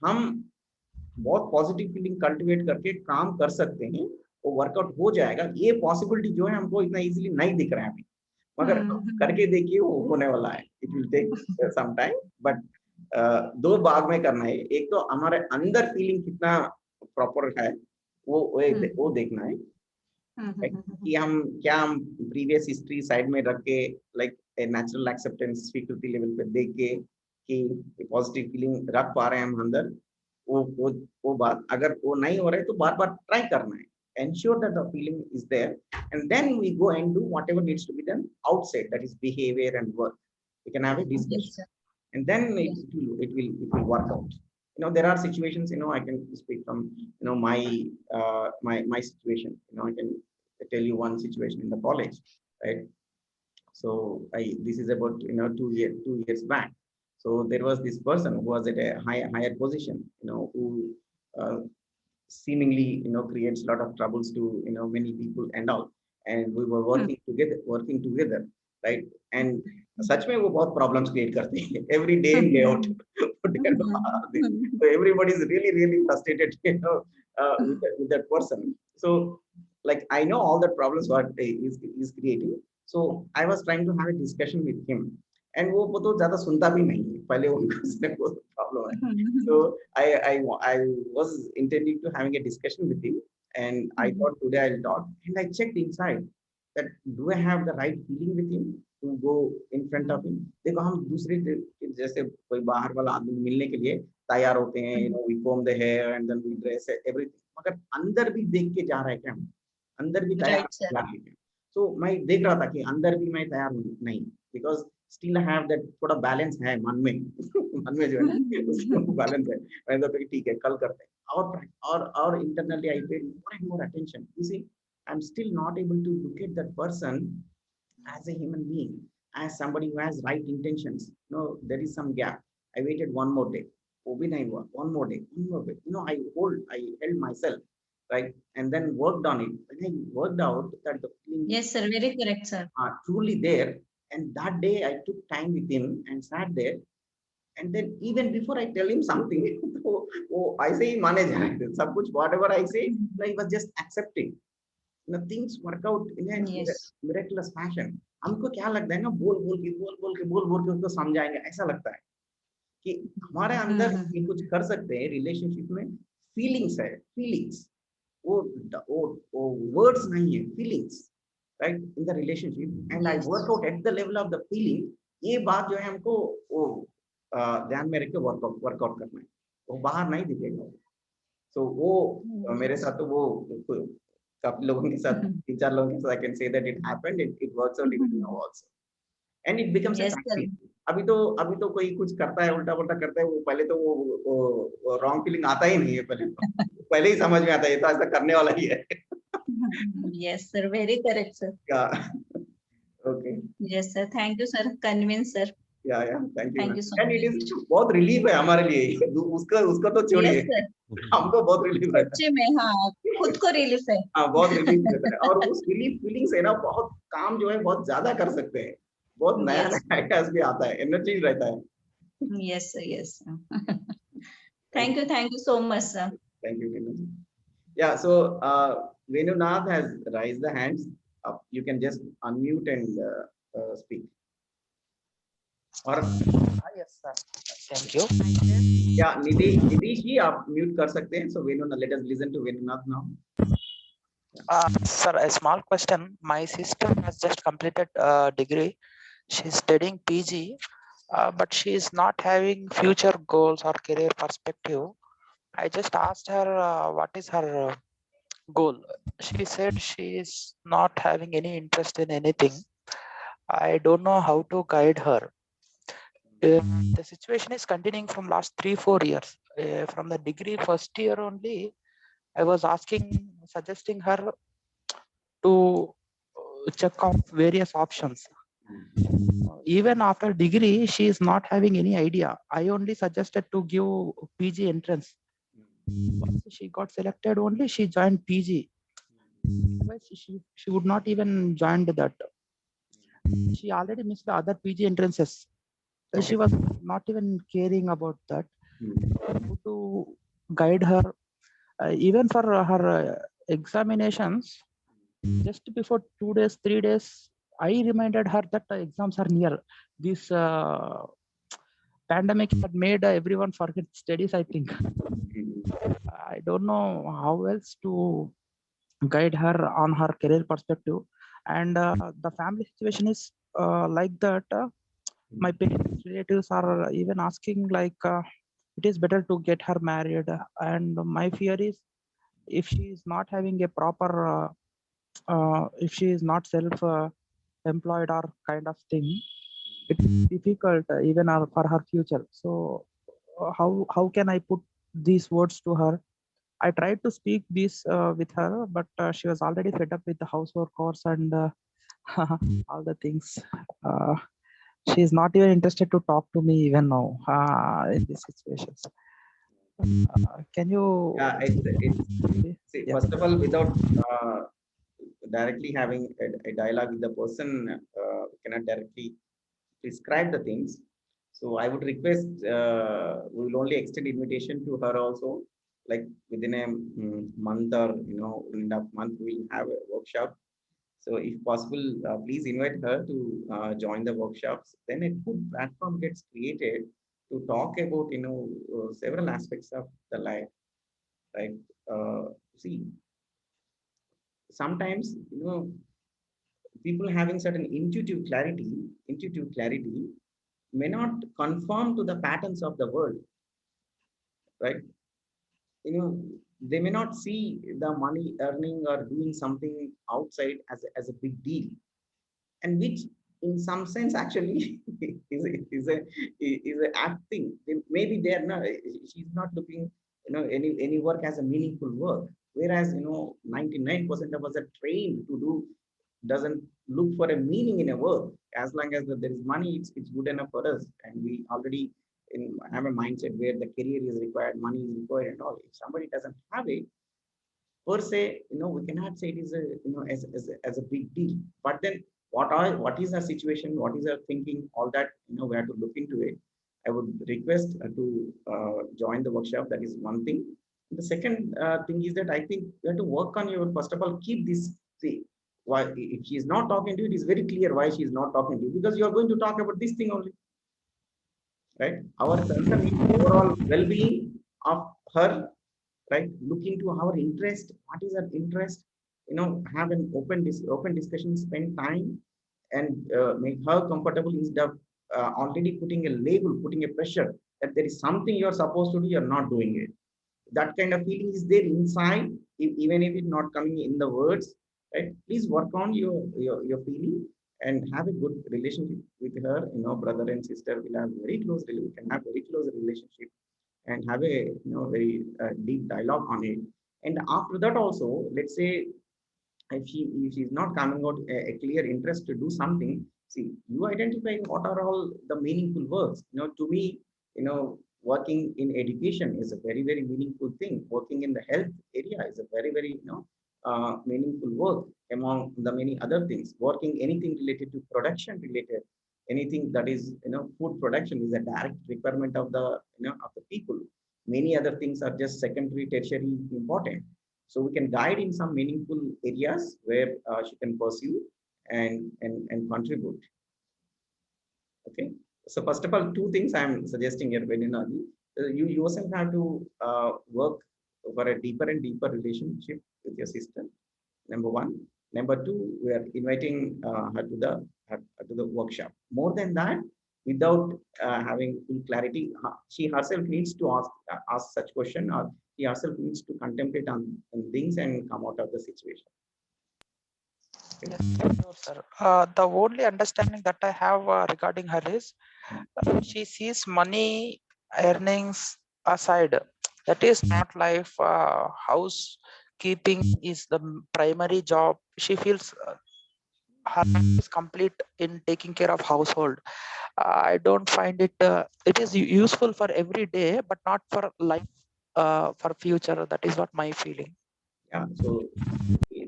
हम बहुत positive feeling cultivate करके काम कर सकते हैं, वो वर्कआउट हो जाएगा. ये पॉसिबिलिटी जो है हमको इतना इजीली नहीं दिख रहा है अभी, मगर करके देखिए वो होने वाला है. It will take some time, but दो भाग में करना है. एक तो हमारे अंदर फीलिंग कितना प्रॉपर है वो देखना है, कि हम प्रीवियस हिस्ट्री साइड में रख के, लाइक नेचुरल एक्सेप्टेंस स्वीकृति लेवल पे देख के कि पॉजिटिव फीलिंग रख पा रहे हैं हम अंदर, वो बात अगर वो नहीं हो रहा है तो बार बार ट्राई करना है. Ensure that the feeling is there, and then we go and do whatever needs to be done outside, that is behavior and work. We can have a discussion, and then it will work out. You know, there are situations, you know, I can speak from, you know, my situation. You know, I can tell you one situation in the college, right? So this is about, you know, 2 years back. So there was this person who was at a higher position, you know, who seemingly, you know, creates a lot of troubles to, you know, many people and all, and we were working together, right? And सच में वो बहुत problems create करते हैं every day in day out. So everybody is really frustrated, you know, with that person. So like I know all the problems what is creating. So I was trying to have a discussion with him, and वो तो ज़्यादा सुनता भी नहीं है, पहले उनको problem है. So I was intending to having a discussion with him, and I thought today I'll talk, and I checked inside that do I have the right feeling with him to go in front of him. देखो हम दूसरे जैसे कोई बाहर वाला आदमी मिलने के लिए तैयार होते हैं, you know, we comb the hair and then we dress everything, मगर अंदर भी देख के जा रहे हैं क्या हम, अंदर भी तैयार हैं. So मैं देख रहा था कि अंदर भी मैं तैयार नहीं, because still I have that थोड़ा बैलेंस है मन में मन में जो है उसको बैलेंस है. मैंने तो ठीक है कल करते हैं, और internally I paid more and more attention. You see, I'm still not able to look at that person as a human being, as somebody who has right intentions. No, there is some gap. I waited one more day. One more day. You know, I held myself, right, and then worked on it. And I worked out that the feeling, Yes, sir. Very correct, sir. are truly there. And that day I took time with him and sat there. And then even before I tell him something, I say manage सब कुछ, whatever I say, he was just accepting. You know, things work out in a miraculous fashion. हमको क्या लगता है ना, बोल बोल के उसको समझाएंगे, ऐसा लगता है. कि हमारे अंदर ये कुछ कर सकते हैं रिलेशनशिप में, फीलिंग्स है, फीलिंग्स, वो वर्ड्स नहीं है, feelings, right, in the relationship, and I work out at the level of the feeling. ये बात जो है हमको वो ध्यान में रख के वर्कआउट करना है, वो बाहर नहीं दिखेगा। सो वो मेरे साथ तो वो काफी लोगों के साथ, 3-4 लोगों के साथ, I can say that it happened, it works out even now also, and it becomes a Yes, sir. Practice. अभी तो कोई कुछ करता है, उल्टा पुल्टा करता है, वो पहले तो वो रॉन्ग फीलिंग आता ही नहीं है, पहले ही समझ में आता है ये तो ऐसा करने वाला ही है। Yes, sir. Very correct, sir. Okay, Yes, sir. Thank you, sir. Convince, sir. या thank you, Thank you so and it much. Is बहुत रिलीफ है हमारे लिए, उसका तो छोड़िए, Yes, sir. हमको बहुत रिलीफ रहता है। सच्ची में हाँ, खुद को रिलीफ है। हाँ, बहुत रिलीफ रहता है, और उस रिलीफ फीलिंग से ना बहुत काम जो है बहुत ज्यादा कर सकते हैं, बहुत नया Yes. नया आइडियाज भी आता है, एनर्जी रहता है। Yes, sir. Yes, sir. Thank you so much, sir. Thank you, Venu. Yeah, so Venunath has raised the hands up. You can just unmute and speak. Or Yes, sir. Thank you. yeah, Nidhi ji, आप mute कर सकते हैं. So Venunath, let us listen to Venunath now. Sir, a small question. My sister has just completed degree. She's studying PG, but she is not having future goals or career perspective. I just asked her what is her goal. She said she is not having any interest in anything. I don't know how to guide her. The situation is continuing from last 3-4 years. From the degree first year only, I was suggesting her to check out various options. Even after degree, she is not having any idea. I only suggested to give PG entrance. Once she got selected only, she joined PG. Otherwise, she would not even join that. She already missed the other PG entrances. She was not even caring about that. How to guide her, even for her examinations, just before 2 days, 3 days, I reminded her that the exams are near. This pandemic had made everyone forget studies, I think. I don't know how else to guide her on her career perspective. And the family situation is like that. My parents, relatives are even asking like, it is better to get her married. And my fear is, if she is not having a proper, if she is not self-employed or kind of thing, it's difficult even for her future. So how can I put these words to her? I tried to speak this with her, but she was already fed up with the housework course and all the things. She is not even interested to talk to me even now in these situations. Can you? Yeah, see, Yeah. first of all, without directly having a dialogue with the person, cannot directly prescribe the things. So I would request, we will only extend invitation to her also, like within a month or in a month we'll have a workshop. So if possible, please invite her to join the workshops. Then a good platform gets created to talk about several aspects of the life. Right? See, sometimes people having certain intuitive clarity may not conform to the patterns of the world, right? They may not see the money earning or doing something outside as a big deal, and which in some sense actually is a acting. Maybe they are not, she's not looking any work as a meaningful work, whereas 99% of us are trained to do, doesn't look for a meaning in a work. As long as there is money, it's good enough for us, and we already have a mindset where the career is required, money is required and all. If somebody doesn't have it per se, we cannot say it is a as a big deal. But then what is our situation, what is our thinking, all that we have to look into it. I would request to join the workshop. That is one thing. The second thing is that I think you have to work on your, first of all, keep this. See, why if she is not talking to you, it is very clear why she is not talking to you, because you are going to talk about this thing only, right? Our concern is overall well-being of her, right? Look into our interest. What is her interest? Have an open discussion, spend time, and make her comfortable instead of already putting a label, putting a pressure that there is something you're supposed to do, you're not doing it. That kind of feeling is there inside, even if it's not coming in the words, right? Please work on your feeling and have a good relationship with her. Brother and sister will have very close, we can have very close relationship and have a very deep dialogue on it. And after that also, let's say if she's not coming out a clear interest to do something, see, you identify what are all the meaningful works. To me, working in education is a very, very meaningful thing. Working in the health area is a very, very meaningful work among the many other things. Working anything related to production related, anything that is food production is a direct requirement of the of the people. Many other things are just secondary, tertiary important. So we can guide in some meaningful areas where she can pursue and contribute. Okay. So first of all, two things I'm suggesting here, Veninaji. You yourself have to work for a deeper and deeper relationship with your sister. Number one. Number two, we are inviting her to the workshop. More than that, without having full clarity, she herself needs to ask such question, or she herself needs to contemplate on things and come out of the situation. Yes, sure, sir. The only understanding that I have regarding her is she sees money earnings aside. That is not life. Housekeeping is the primary job. She feels her life is complete in taking care of household. I don't find it. It is useful for every day, but not for life, for future. That is what my feeling. Yeah. So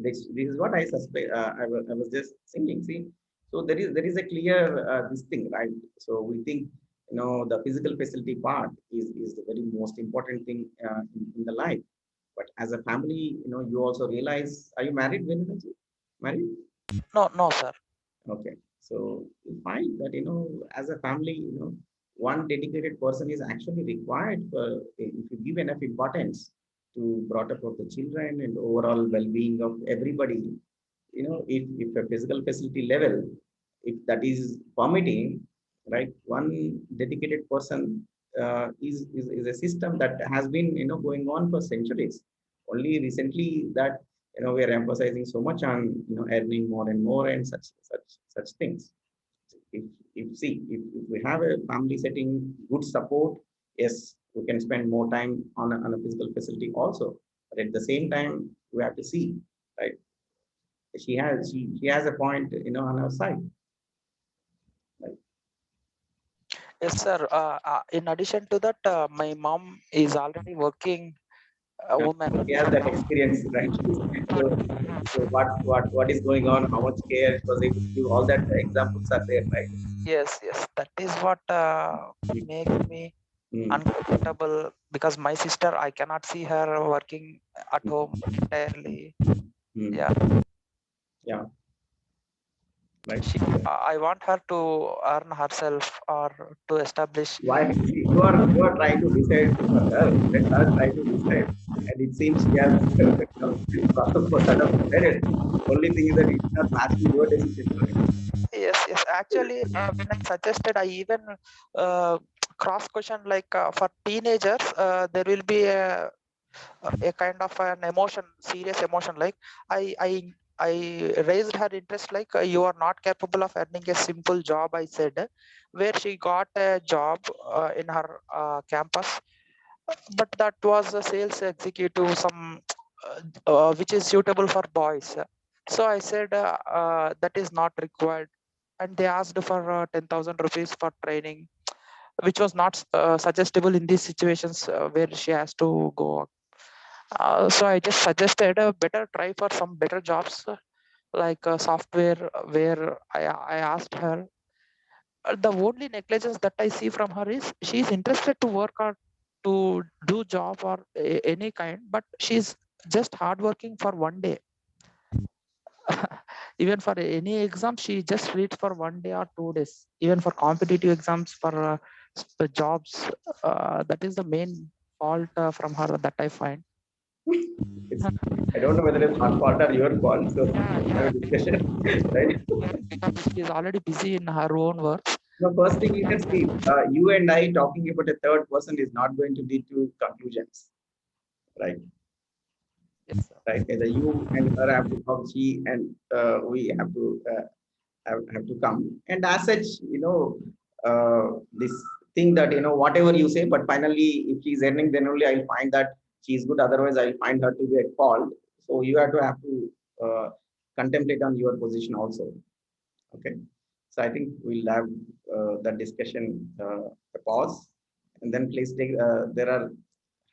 this is what I suspect. I was just thinking. See, so there is a clear this thing, right? So we think the physical facility part is the very most important thing in the life. But as a family, you also realize. Are you married, Veninaji? Married? No, no, sir. Okay. So you find that, as a family, one dedicated person is actually required for, if you give enough importance to brought up of the children and overall well-being of everybody, if a physical facility level, if that is permitting, right, one dedicated person is a system that has been, going on for centuries. Only recently that we are emphasizing so much on earning more and more and such things. If if we have a family setting, good support, yes, we can spend more time on a physical facility also. But at the same time, we have to see, right? She has a point on her side. Right? Yes, sir. In addition to that, my mom is already working woman. She has that experience, right? So what is going on? How much care she was able to give? All that examples are there, right? Yes, yes. That is what makes me Mm, uncomfortable, because my sister, I cannot see her working at home entirely. mm, Yeah, yeah, right. I want her to earn herself or to establish. Why you are trying to decide for her? Let her try to decide. And it seems she has process for set up decided. Only thing is that it's not matching your decision, right? Yes, yes. Actually, when I suggested, I even cross question, like for teenagers, there will be a kind of an emotion, serious emotion. Like I raised her interest, like you are not capable of earning a simple job, I said, where she got a job in her campus, but that was a sales executive, some which is suitable for boys. So I said that is not required, and they asked for 10,000 rupees for training, which was not suggestible in these situations where she has to go. So I just suggested better try for some better jobs, like software, where I asked her. The only negligence that I see from her is she is interested to work or to do job or any kind, but she's just hardworking for one day. Even for any exam, she just reads for one day or 2 days. Even for competitive exams, for the jobs. That is the main fault from her that I find. I don't know whether it's her fault or your fault. So have a discussion, right? Because she is already busy in her own work. The first thing you can see, you and I talking about a third person is not going to lead to conclusions, right? Yes, sir. Right? Either you and her have to talk, she and we have to have to come. And as such, this thing that whatever you say, but finally, if she's earning, then only I'll find that she's good. Otherwise, I'll find her to be at fault. So you have to contemplate on your position also. Okay. So I think we'll have that discussion a pause, and then please take. There are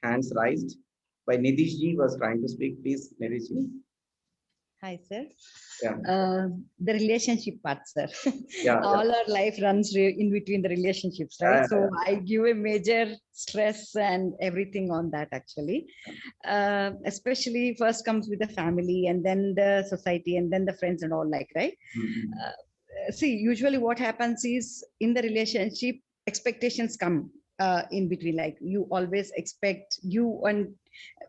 hands raised by Nitish ji was trying to speak. Please, Nitish ji. Hi, sir. Yeah. The relationship part, sir. Yeah. All our life runs in between the relationships, right? So I give a major stress and everything on that, actually. Especially first comes with the family, and then the society, and then the friends and all, like, right? See, usually what happens is in the relationship, expectations come in between. Like, you always expect, you, and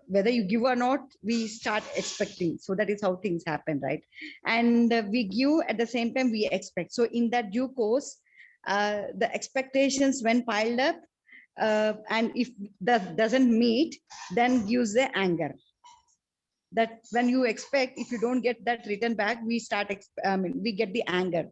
whether you give or not, we start expecting. So that is how things happen, right? And we give, at the same time we expect. So in that due course, the expectations when piled up, and if that doesn't meet, then gives the anger. That when you expect, if you don't get that return back, we start we get the anger,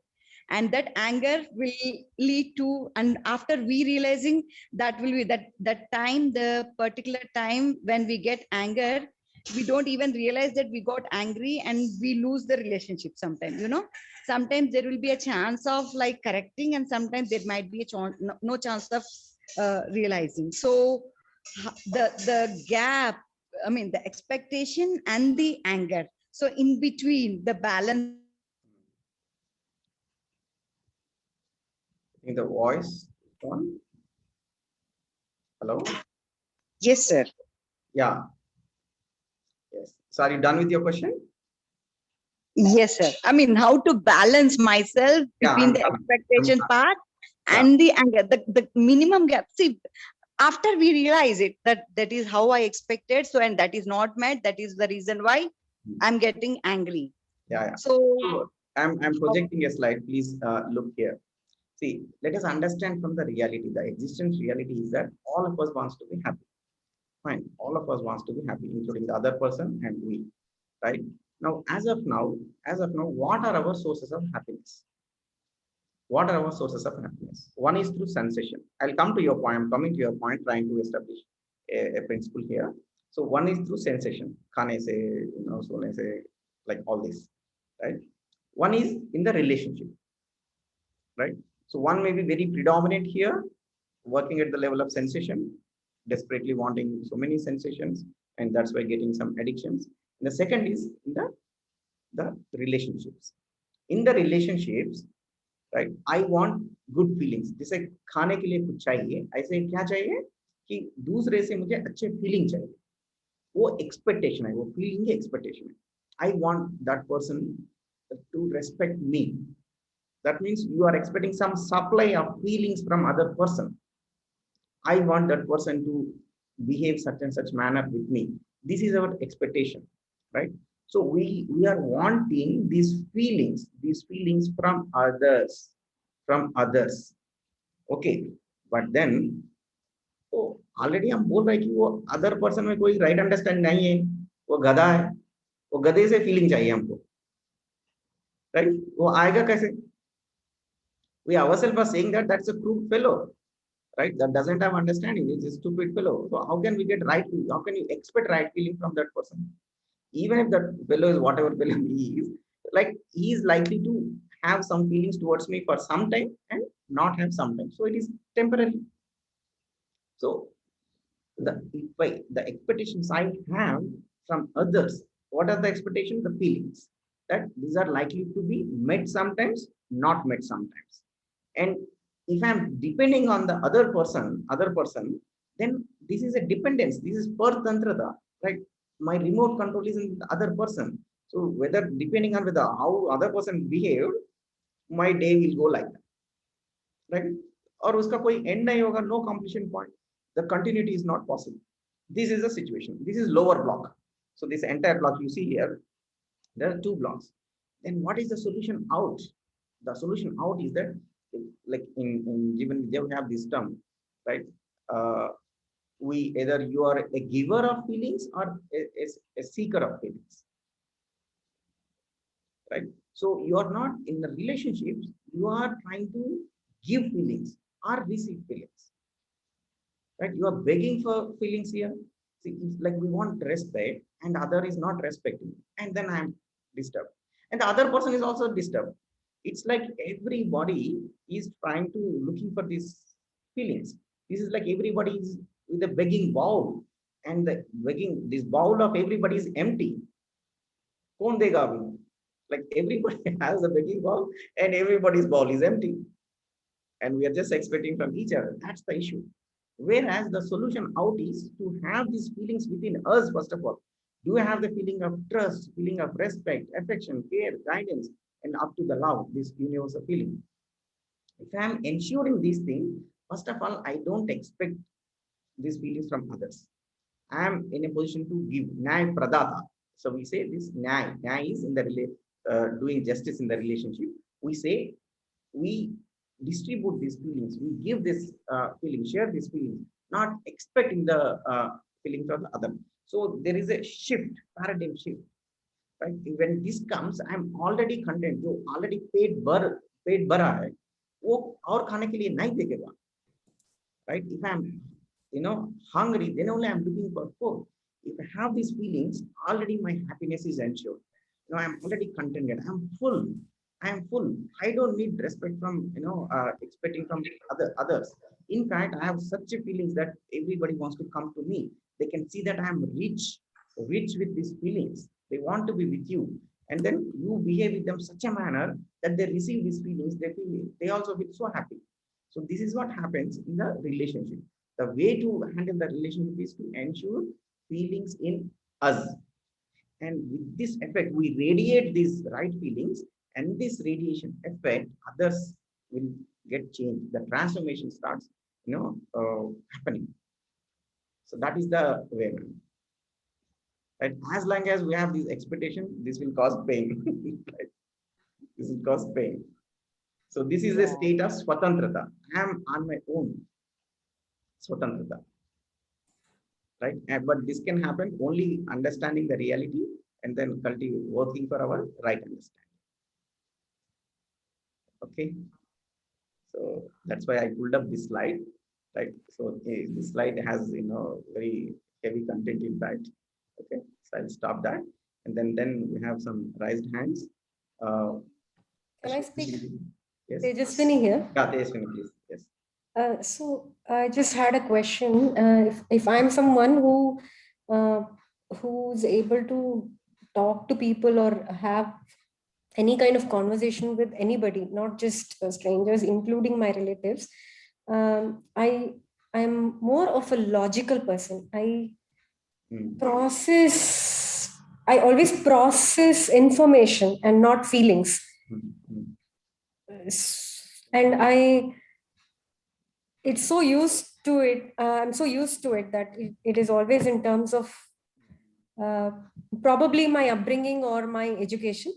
and that anger will lead to, and after we realizing, that will be that time, the particular time when we get anger, we don't even realize that we got angry, and we lose the relationship sometimes. Sometimes there will be a chance of like correcting, and sometimes there might be a no chance of realizing. So the gap, the expectation and the anger, so in between the balance. I think the voice on. Hello. Yes, sir. Yeah. Yes. So are you done with your question? Yes, sir. How to balance myself between the expectation part and the anger, the minimum gap. See, after we realize it, that is how I expected, so, and that is not met, that is the reason why I'm getting angry. Yeah. So I'm projecting a slide. Please look here. See, let us understand from the reality. The existence reality is that all of us wants to be happy. Fine. All of us wants to be happy, including the other person and we. Right? Now, as of now, what are our sources of happiness? What are our sources of happiness? One is through sensation. I'll come to your point. I'm coming to your point, trying to establish a principle here. So one is through sensation. Khane se, sone se, like all this, right? One is in the relationship, right? So one may be very predominant here, working at the level of sensation, desperately wanting so many sensations, and that's why getting some addictions. And the second is in the relationships. In the relationships, right, I want good feelings. जैसे खाने के लिए कुछ चाहिए, ऐसे क्या चाहिए कि दूसरे से मुझे अच्छे फीलिंग चाहिए. वो एक्सपेक्टेशन है, वो फीलिंग एक्सपेक्टेशन है. I want that person to respect me. That means you are expecting some supply of feelings from other person. I want that person to behave such and such manner with me. This is our expectation, right? So we are wanting these feelings from others, Okay, but then already हम बोल रहे हैं कि वो other person में कोई right understand नहीं है, वो गधा है, वो गधे से feeling चाहिए हमको, right? वो आएगा कैसे? We ourselves are saying that that's a crude fellow, right? That doesn't have understanding. It's a stupid fellow. So how can we get right feeling? How can you expect right feeling from that person? Even if that fellow is whatever fellow he is, like he is likely to have some feelings towards me for some time and not have some time. So it is temporary. So the expectations I have from others, what are the expectations? The feelings that these are likely to be met sometimes, not met sometimes. And if I'm depending on the other person, then this is a dependence. This is partantrata, right? My remote control is in the other person. So whether depending on how other person behaved, my day will go like that, right? और उसका कोई end नहीं होगा, no completion point. The continuity is not possible. This is the situation. This is lower block. So this entire block you see here, there are two blocks. Then what is the solution out? The solution out is that, like in given Vidya, we have this term, right? We either you are a giver of feelings or a seeker of feelings, right? So you are not in the relationships, you are trying to give feelings or receive feelings, right? You are begging for feelings here. See, it's like we want respect and other is not respecting, and then I am disturbed. And the other person is also disturbed. It's like everybody is trying to looking for these feelings. This is like everybody is with a begging bowl, and the begging, this bowl of everybody is empty. Kaun dega abhi? Like everybody has a begging bowl and everybody's bowl is empty. And we are just expecting from each other. That's the issue. Whereas the solution out is to have these feelings within us, first of all. Do I have the feeling of trust, feeling of respect, affection, care, guidance, and up to the love, this universal feeling? If I'm ensuring these things, first of all, I don't expect these feelings from others. I am in a position to give Nyay Pradata. So we say this Nyay. Nyay is in the doing justice in the relationship. We say we distribute these feelings, we give this feeling, share these feelings, not expecting the feelings of the other. So there is a shift, paradigm shift, right? When this comes, I'm already content. जो already पेट भरा है, वो और खाने के लिए नहीं देगा, right? If I'm, hungry, then only I'm looking for food. If I have these feelings, already my happiness is ensured. I'm already contented. I'm full. I am full. I don't need respect from, expecting from others. In fact, I have such a feelings that everybody wants to come to me. They can see that I am rich with these feelings. They want to be with you. And then you behave with them such a manner that they receive these feelings. They also feel so happy. So this is what happens in the relationship. The way to handle the relationship is to ensure feelings in us. And with this effect, we radiate these right feelings, and this radiation effect, others will get changed. The transformation starts, happening. So that is the way. Right? As long as we have this expectation, this will cause pain. Right? This will cause pain. So this is a state of swatantrata. I am on my own. Swatantrata. Right? But this can happen only understanding the reality and then working for our right understanding. Okay. So that's why I pulled up this slide. Right. So this slide has very heavy content impact. Okay. So I'll stop that. And then we have some raised hands. Can I speak? Yes. Tejaswini here. Yeah, Tejaswini, please. Yes. So I just had a question. If I'm someone who's able to talk to people or have any kind of conversation with anybody, not just strangers, including my relatives, I'm more of a logical person. I always process information and not feelings. And it's so used to it. I'm so used to it that it is always in terms of probably my upbringing or my education.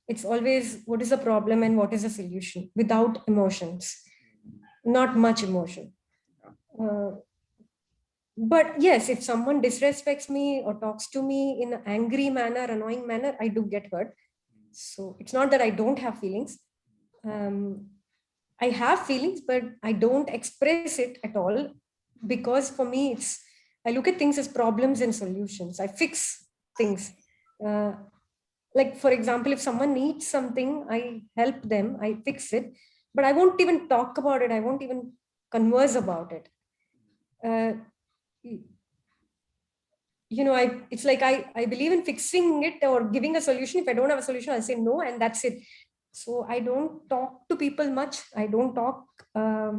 It's always what is the problem and what is the solution without emotions, not much emotion. But yes, if someone disrespects me or talks to me in an angry manner, annoying manner, I do get hurt. So it's not that I don't have feelings. I have feelings, but I don't express it at all, because for me, I look at things as problems and solutions. I fix things. Like, for example, if someone needs something, I help them, I fix it, but I won't even talk about it. I won't even converse about it. It's like I believe in fixing it or giving a solution. If I don't have a solution, I'll say no, and that's it. So I don't talk to people much. I don't talk. I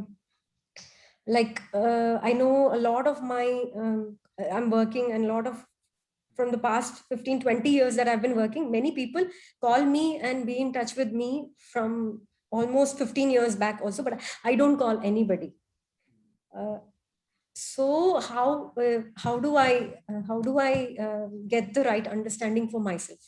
know a lot of I'm working, and a lot of from the past 15, 20 years that I've been working, many people call me and be in touch with me from almost 15 years back also, but I don't call anybody. So how do I get the right understanding for myself?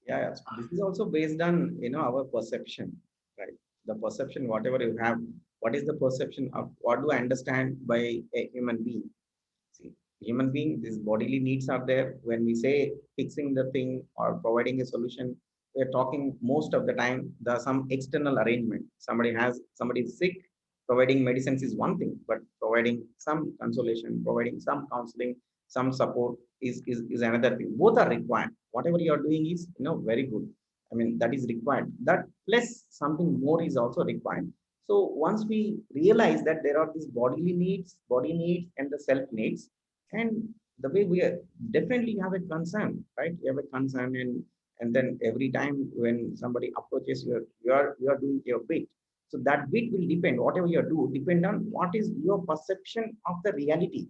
Yeah, this is also based on, our perception, right? The perception, whatever you have, what is the perception of what do I understand by a human being? See, human being, these bodily needs are there. When we say fixing the thing or providing a solution, we're talking most of the time, there's some external arrangement. Somebody is sick, providing medicines is one thing, but providing some consolation, providing some counseling, some support is another thing. Both are required. Whatever you are doing is, very good. I mean, that is required. That plus something more is also required. So once we realize that there are these bodily needs, body needs, and the self needs, and the way we are definitely have a concern, right? You have a concern, and then every time when somebody approaches you are doing your bit. So that bit will depend, whatever you do, depend on what is your perception of the reality.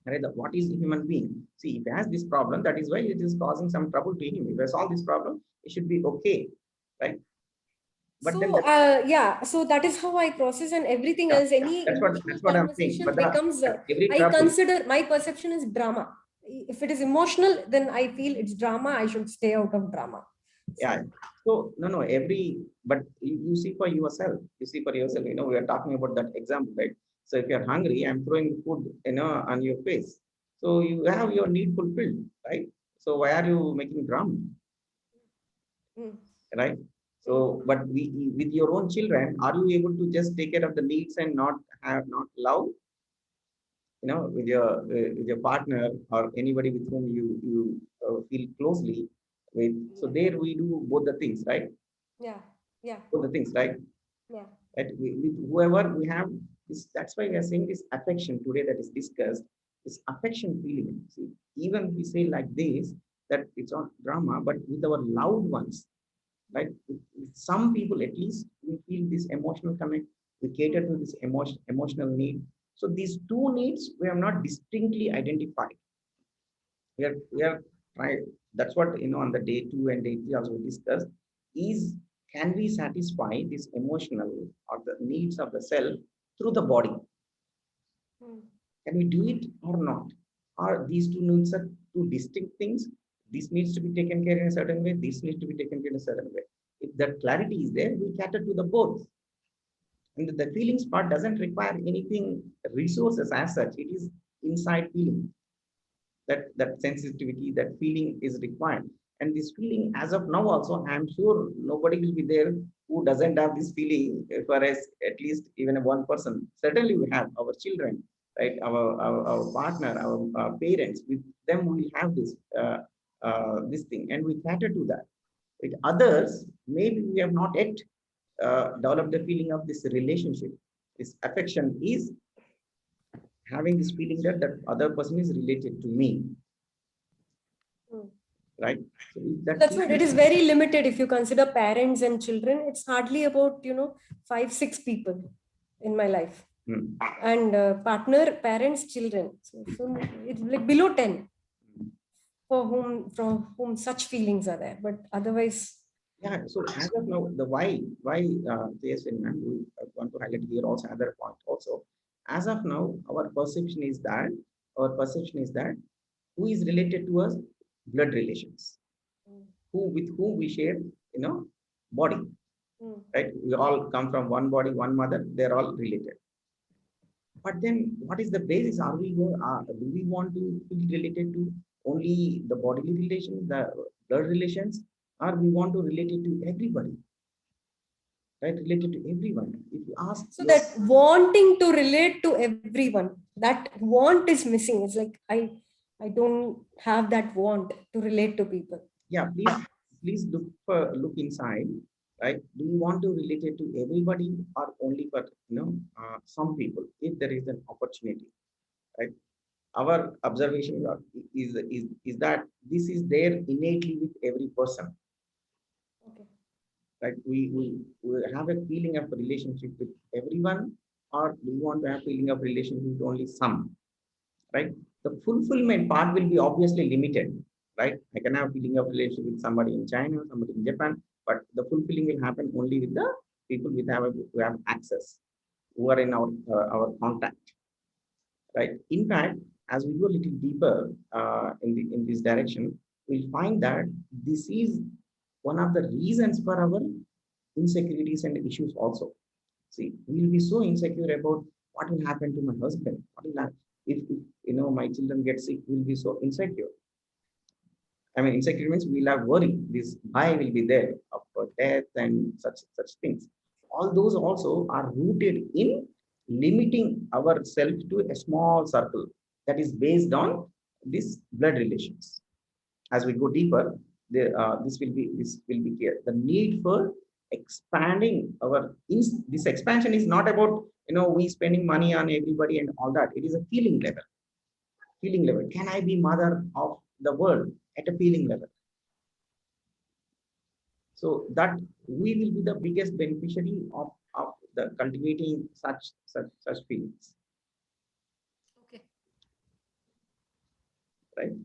Right? What is the human being? See, if he has this problem, that is why it is causing some trouble to him. If I solve this problem, it should be okay, right? But so then yeah, so that is how I process, and everything yeah, else, any that's what I'm saying. conversation But becomes every I trouble, consider my perception is drama. If it is emotional, then I feel it's drama. I should stay out of drama. yeah. So no, but you see for yourself. You see for yourself. We are talking about that example, right? So if you're hungry, I'm throwing food, on your face. So you have your need fulfilled, right? So why are you making drama, Mm. right? So, but with your own children, are you able to just take care of the needs and not love? With your partner or anybody with whom you feel closely with. So there we do both the things, right? Yeah, yeah, Both the things, right? yeah. Right? With whoever we have this, that's why we are saying this affection today that is discussed, this affection feeling. See, even if we say like this, that it's not drama, but with our loved ones, right? With some people, at least we feel this emotional connect. We cater to this emotional need. So these two needs we have not distinctly identified. We are trying. That's what on the day 2 and day 3 also we discussed. Is can we satisfy this emotional or the needs of the self through the body? Mm. Can we do it or not? Or these two needs are two distinct things? This needs to be taken care in a certain way. This needs to be taken care in a certain way. If that clarity is there, we cater to the both. And the feelings part doesn't require anything resources as such. It is inside feeling. That sensitivity, that feeling is required. And this feeling, as of now, also, I'm sure nobody will be there who doesn't have this feeling. For us, at least even one person. Certainly, we have our children, right? Our partner, our parents. With them, we have this thing, and we cater to that. With others, maybe we have not yet developed the feeling of this relationship. This affection is having this feeling that that other person is related to me, Mm. right? So if that That's what feeling, it is, very limited. If you consider parents and children, it's hardly about 5-6 people in my life, and partner, parents, children. So it's like below 10 from whom such feelings are there. But otherwise, yeah. So as of now, the why yes, and we want to highlight here also another point also. As of now, our perception is that who is related to us, blood relations, who with whom we share, body, Mm. right? We all come from one body, one mother. They're all related. But then, what is the basis? Do we want to feel related to only the bodily relations, the blood relations, or we want to relate it to everybody, right? Related to everyone. If you ask, so that wanting to relate to everyone, that want is missing. It's like I don't have that want to relate to people. yeah, please look inside, right? Do you want to relate it to everybody or only for some people? If there is an opportunity, right? Our observation is that this is there innately with every person, Okay. right? We have a feeling of relationship with everyone, or do you want to have feeling of relationship with only some, right? The fulfillment part will be obviously limited, right? I can have feeling of relationship with somebody in China, somebody in Japan, but the fulfilling will happen only with the people who have access, who are in our contact, right? In fact, as we go a little deeper in this direction, we'll find that this is one of the reasons for our insecurities and issues also. See, we will be so insecure about what will happen to my husband. What will happen if my children get sick? We'll be so insecure. I mean, insecurity means we'll have worry. This bhai will be there of death and such things. All those also are rooted in limiting ourselves to a small circle that is based on these blood relations. As we go deeper, this will be clear. The need for expanding this expansion is not about we spending money on everybody and all that. It is a feeling level. Feeling level. Can I be mother of the world at a feeling level? So that we will be the biggest beneficiary of the cultivating such feelings. Okay. Right.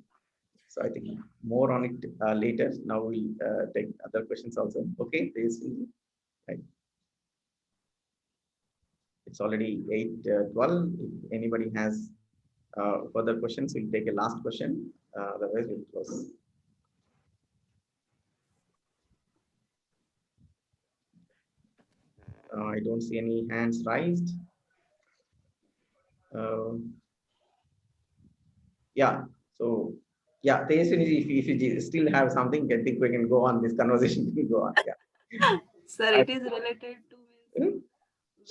So I think more on it later. Now we'll take other questions also. Okay. Right. It's already 8:12. If anybody has further questions, we'll take a last question. Otherwise, we'll close. I don't see any hands raised. Yeah. So, yeah, if you still have something, I think we can go on. This conversation can go on. Yeah. Sir, it is related to.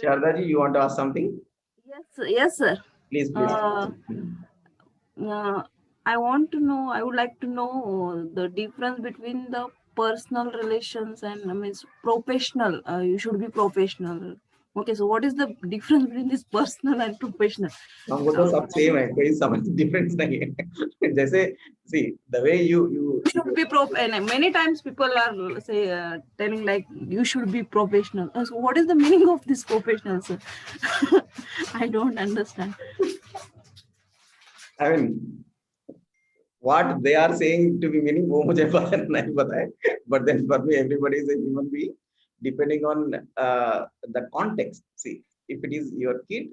Shardaji, you want to ask something? Yes, sir. Please. I would like to know the difference between the personal relations and professional. You should be professional. Okay, so what is the difference between this personal and professional? वो तो सब same है, कोई समझ difference नहीं है. जैसे see the way you should be and many times people are telling like you should be professional. So what is the meaning of this professional, sir? I don't understand. I mean, what they are saying to be meaning, वो मुझे नहीं पता है. But then for me, everybody is a human being, depending on the context. See, if it is your kid,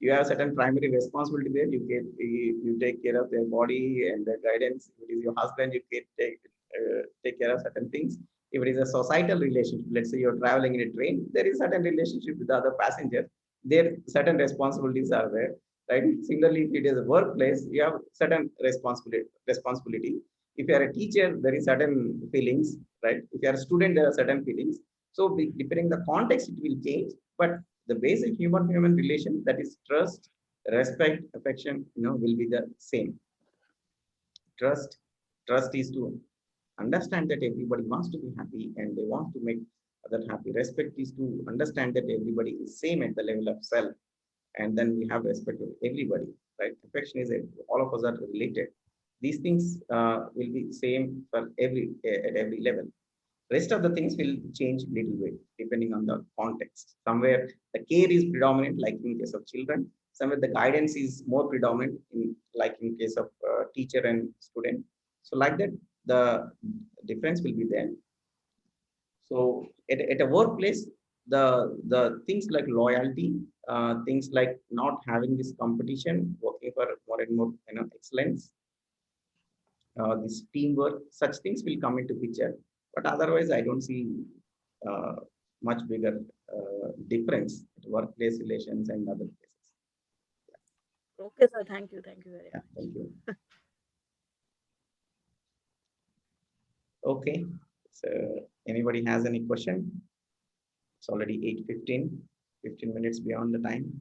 you have certain primary responsibility there. You take care of their body and their guidance. If it is your husband, you take care of certain things. If it is a societal relationship, let's say you're traveling in a train, there is certain relationship with the other passengers. There certain responsibilities are there. Right? Similarly, if it is a workplace, you have certain responsibility. If you are a teacher, there is certain feelings, right? If you are a student, there are certain feelings. So depending the context, it will change. But the basic human relation, that is trust, respect, affection, will be the same. Trust is to understand that everybody wants to be happy and they want to make others happy. Respect is to understand that everybody is same at the level of self. And then we have respect for everybody, right? Affection is all of us are related. These things will be same for at every level. Rest of the things will change little bit depending on the context. Somewhere the care is predominant, like in case of children. Somewhere the guidance is more predominant, like in case of teacher and student. So like that, the difference will be there. So at a workplace, the things like loyalty, things like not having this competition, working for more and more excellence, this teamwork, such things will come into picture. But otherwise, I don't see much bigger difference in workplace relations and other places. Okay, sir. Thank you. Thank you very much. Thank you. Okay. So anybody has any question? It's already 8:15, 15 minutes beyond the time.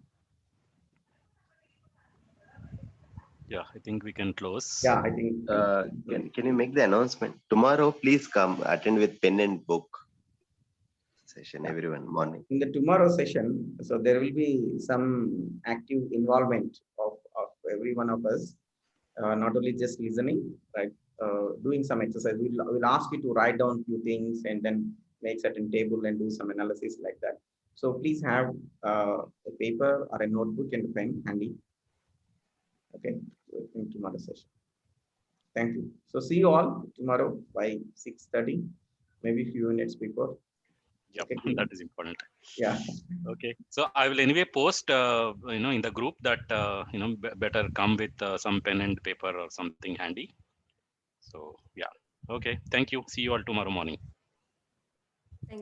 Yeah, I think we can close. Yeah, I think. Can you make the announcement? Tomorrow, please come attend with pen and book session, everyone, morning. In the tomorrow session, so there will be some active involvement of every one of us, not only just listening, right? Doing some exercise. We'll ask you to write down few things and then make certain table and do some analysis like that. So please have a paper or a notebook and a pen handy. Okay, in tomorrow's session. Thank you. So see you all tomorrow by 6:30. maybe few minutes before. Yep, Okay, Tina? that is important. Yeah. Okay, so I will anyway post, in the group that, better come with some pen and paper or something handy. So yeah, okay, thank you. See you all tomorrow morning.